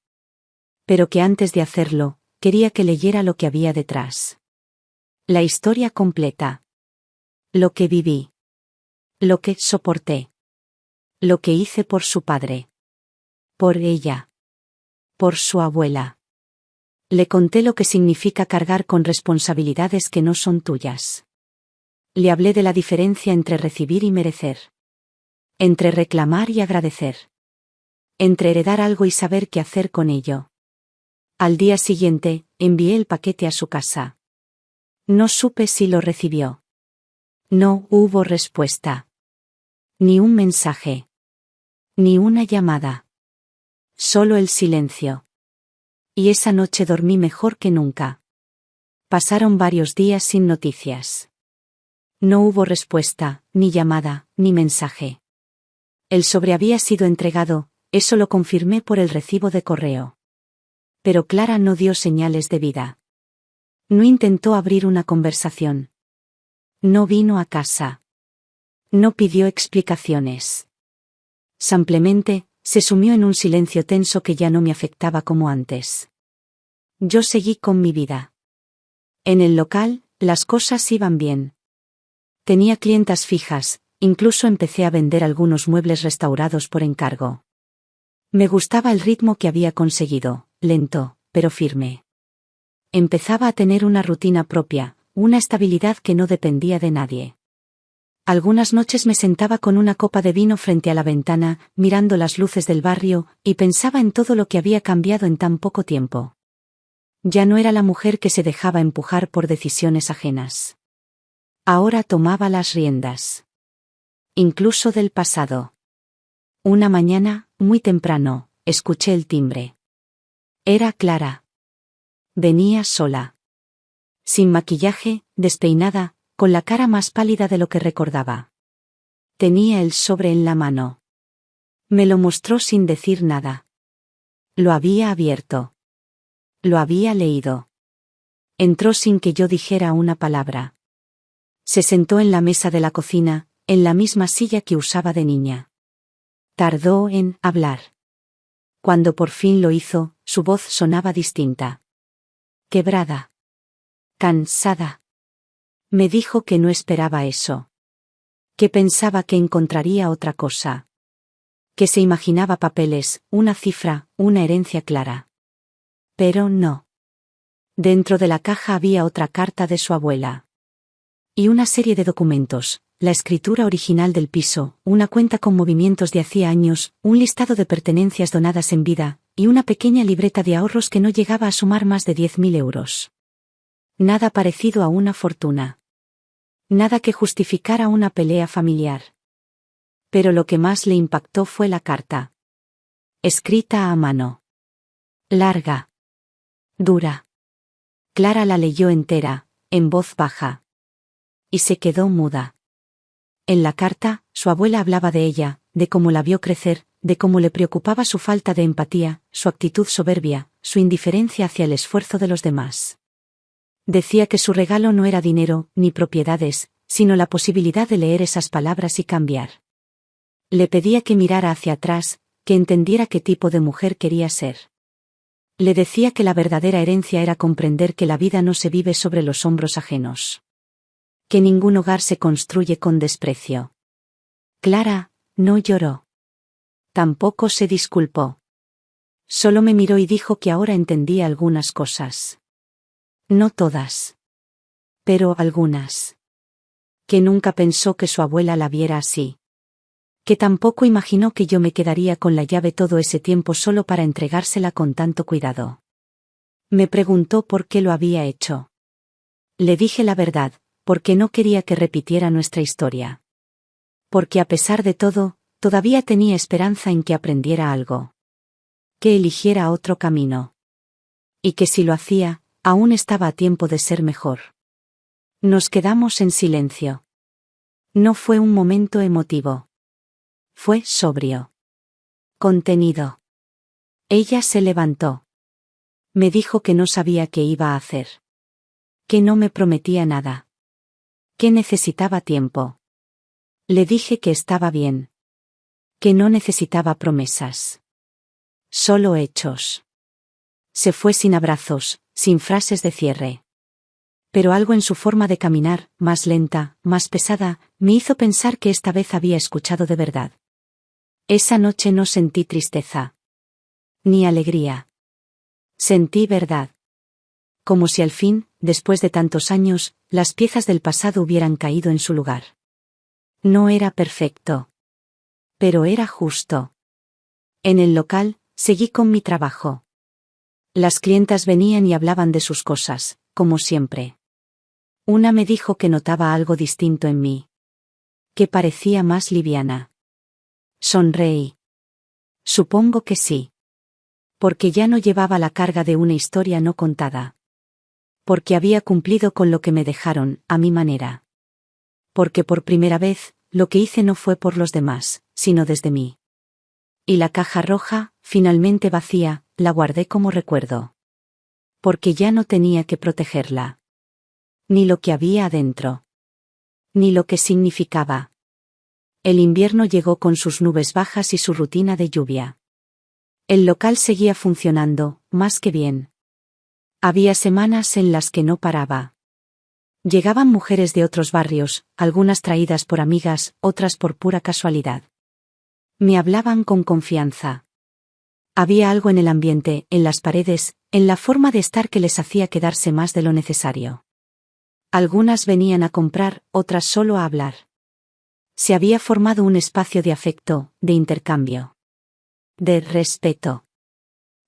Pero que antes de hacerlo, quería que leyera lo que había detrás. La historia completa. Lo que viví. Lo que soporté. Lo que hice por su padre. Por ella. Por su abuela. Le conté lo que significa cargar con responsabilidades que no son tuyas. Le hablé de la diferencia entre recibir y merecer. Entre reclamar y agradecer. Entre heredar algo y saber qué hacer con ello. Al día siguiente, envié el paquete a su casa. No supe si lo recibió. No hubo respuesta. Ni un mensaje. Ni una llamada. Solo el silencio. Y esa noche dormí mejor que nunca. Pasaron varios días sin noticias. No hubo respuesta, ni llamada, ni mensaje. El sobre había sido entregado, eso lo confirmé por el recibo de correo. Pero Clara no dio señales de vida. No intentó abrir una conversación. No vino a casa. No pidió explicaciones. Simplemente, se sumió en un silencio tenso que ya no me afectaba como antes. Yo seguí con mi vida. En el local, las cosas iban bien. Tenía clientas fijas, incluso empecé a vender algunos muebles restaurados por encargo. Me gustaba el ritmo que había conseguido, lento, pero firme. Empezaba a tener una rutina propia, una estabilidad que no dependía de nadie. Algunas noches me sentaba con una copa de vino frente a la ventana, mirando las luces del barrio, y pensaba en todo lo que había cambiado en tan poco tiempo. Ya no era la mujer que se dejaba empujar por decisiones ajenas. Ahora tomaba las riendas. Incluso del pasado. Una mañana, muy temprano, escuché el timbre. Era Clara. Venía sola. Sin maquillaje, despeinada, con la cara más pálida de lo que recordaba. Tenía el sobre en la mano. Me lo mostró sin decir nada. Lo había abierto. Lo había leído. Entró sin que yo dijera una palabra. Se sentó en la mesa de la cocina, en la misma silla que usaba de niña. Tardó en hablar. Cuando por fin lo hizo, su voz sonaba distinta. Quebrada. Cansada. Me dijo que no esperaba eso. Que pensaba que encontraría otra cosa. Que se imaginaba papeles, una cifra, una herencia clara. Pero no. Dentro de la caja había otra carta de su abuela. Y una serie de documentos, la escritura original del piso, una cuenta con movimientos de hacía años, un listado de pertenencias donadas en vida, y una pequeña libreta de ahorros que no llegaba a sumar más de 10.000 euros. Nada parecido a una fortuna. Nada que justificara una pelea familiar. Pero lo que más le impactó fue la carta. Escrita a mano. Larga. Dura. Clara la leyó entera, en voz baja. Y se quedó muda. En la carta, su abuela hablaba de ella, de cómo la vio crecer, de cómo le preocupaba su falta de empatía, su actitud soberbia, su indiferencia hacia el esfuerzo de los demás. Decía que su regalo no era dinero, ni propiedades, sino la posibilidad de leer esas palabras y cambiar. Le pedía que mirara hacia atrás, que entendiera qué tipo de mujer quería ser. Le decía que la verdadera herencia era comprender que la vida no se vive sobre los hombros ajenos. Que ningún hogar se construye con desprecio. Clara no lloró. Tampoco se disculpó. Solo me miró y dijo que ahora entendía algunas cosas. No todas. Pero algunas. Que nunca pensó que su abuela la viera así. Que tampoco imaginó que yo me quedaría con la llave todo ese tiempo solo para entregársela con tanto cuidado. Me preguntó por qué lo había hecho. Le dije la verdad, porque no quería que repitiera nuestra historia. Porque a pesar de todo, todavía tenía esperanza en que aprendiera algo. Que eligiera otro camino. Y que si lo hacía, aún estaba a tiempo de ser mejor. Nos quedamos en silencio. No fue un momento emotivo. Fue sobrio. Contenido. Ella se levantó. Me dijo que no sabía qué iba a hacer. Que no me prometía nada. Que necesitaba tiempo. Le dije que estaba bien. Que no necesitaba promesas. Solo hechos. Se fue sin abrazos, sin frases de cierre. Pero algo en su forma de caminar, más lenta, más pesada, me hizo pensar que esta vez había escuchado de verdad. Esa noche no sentí tristeza. Ni alegría. Sentí verdad. Como si al fin, después de tantos años, las piezas del pasado hubieran caído en su lugar. No era perfecto. Pero era justo. En el local, seguí con mi trabajo. Las clientas venían y hablaban de sus cosas, como siempre. Una me dijo que notaba algo distinto en mí. Que parecía más liviana. Sonreí. Supongo que sí. Porque ya no llevaba la carga de una historia no contada. Porque había cumplido con lo que me dejaron, a mi manera. Porque por primera vez, lo que hice no fue por los demás, sino desde mí. Y la caja roja, finalmente vacía, la guardé como recuerdo. Porque ya no tenía que protegerla. Ni lo que había adentro. Ni lo que significaba. El invierno llegó con sus nubes bajas y su rutina de lluvia. El local seguía funcionando, más que bien. Había semanas en las que no paraba. Llegaban mujeres de otros barrios, algunas traídas por amigas, otras por pura casualidad. Me hablaban con confianza. Había algo en el ambiente, en las paredes, en la forma de estar que les hacía quedarse más de lo necesario. Algunas venían a comprar, otras solo a hablar. Se había formado un espacio de afecto, de intercambio. De respeto.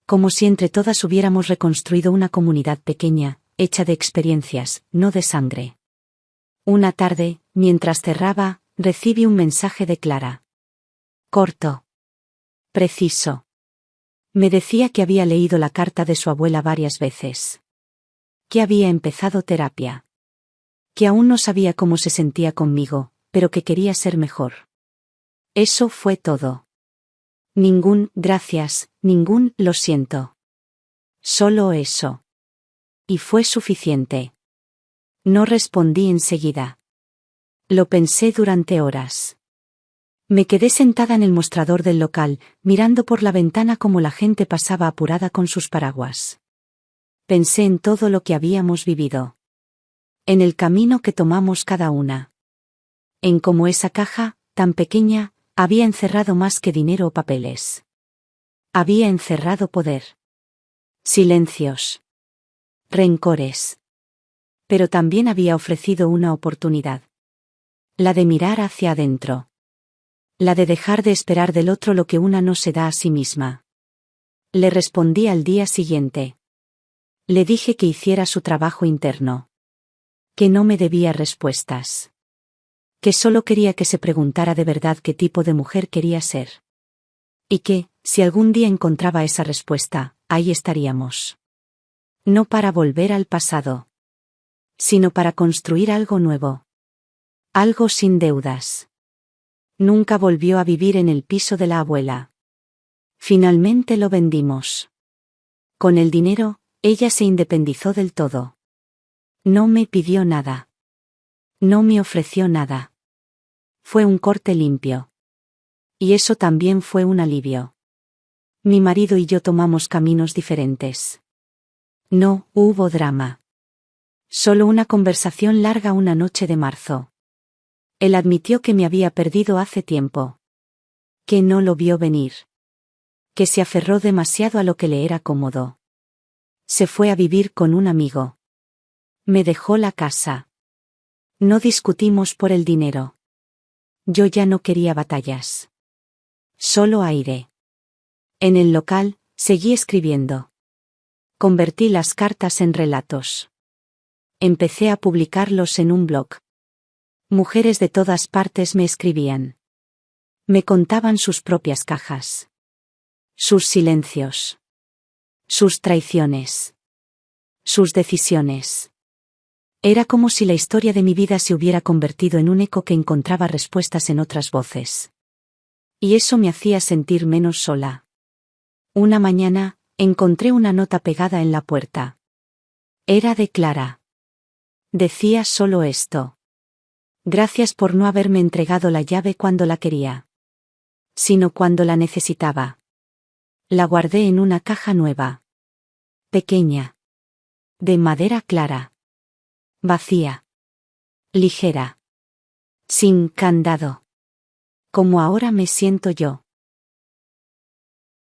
Como si entre todas hubiéramos reconstruido una comunidad pequeña, hecha de experiencias, no de sangre. Una tarde, mientras cerraba, recibí un mensaje de Clara. Corto. Preciso. Me decía que había leído la carta de su abuela varias veces. Que había empezado terapia. Que aún no sabía cómo se sentía conmigo, pero que quería ser mejor. Eso fue todo. Ningún gracias, ningún lo siento. Solo eso. Y fue suficiente. No respondí enseguida. Lo pensé durante horas. Me quedé sentada en el mostrador del local, mirando por la ventana cómo la gente pasaba apurada con sus paraguas. Pensé en todo lo que habíamos vivido. En el camino que tomamos cada una. En cómo esa caja, tan pequeña, había encerrado más que dinero o papeles. Había encerrado poder. Silencios. Rencores. Pero también había ofrecido una oportunidad. La de mirar hacia adentro. La de dejar de esperar del otro lo que una no se da a sí misma. Le respondí al día siguiente. Le dije que hiciera su trabajo interno. Que no me debía respuestas. Que solo quería que se preguntara de verdad qué tipo de mujer quería ser. Y que, si algún día encontraba esa respuesta, ahí estaríamos. No para volver al pasado, sino para construir algo nuevo. Algo sin deudas. Nunca volvió a vivir en el piso de la abuela. Finalmente lo vendimos. Con el dinero, ella se independizó del todo. No me pidió nada. No me ofreció nada. Fue un corte limpio. Y eso también fue un alivio. Mi marido y yo tomamos caminos diferentes. No hubo drama. Solo una conversación larga una noche de marzo. Él admitió que me había perdido hace tiempo. Que no lo vio venir. Que se aferró demasiado a lo que le era cómodo. Se fue a vivir con un amigo. Me dejó la casa. No discutimos por el dinero. Yo ya no quería batallas. Solo aire. En el local, seguí escribiendo. Convertí las cartas en relatos. Empecé a publicarlos en un blog. Mujeres de todas partes me escribían. Me contaban sus propias cajas. Sus silencios. Sus traiciones. Sus decisiones. Era como si la historia de mi vida se hubiera convertido en un eco que encontraba respuestas en otras voces. Y eso me hacía sentir menos sola. Una mañana, encontré una nota pegada en la puerta. Era de Clara. Decía solo esto. Gracias por no haberme entregado la llave cuando la quería. Sino cuando la necesitaba. La guardé en una caja nueva. Pequeña. De madera clara. Vacía. Ligera. Sin candado. Como ahora me siento yo.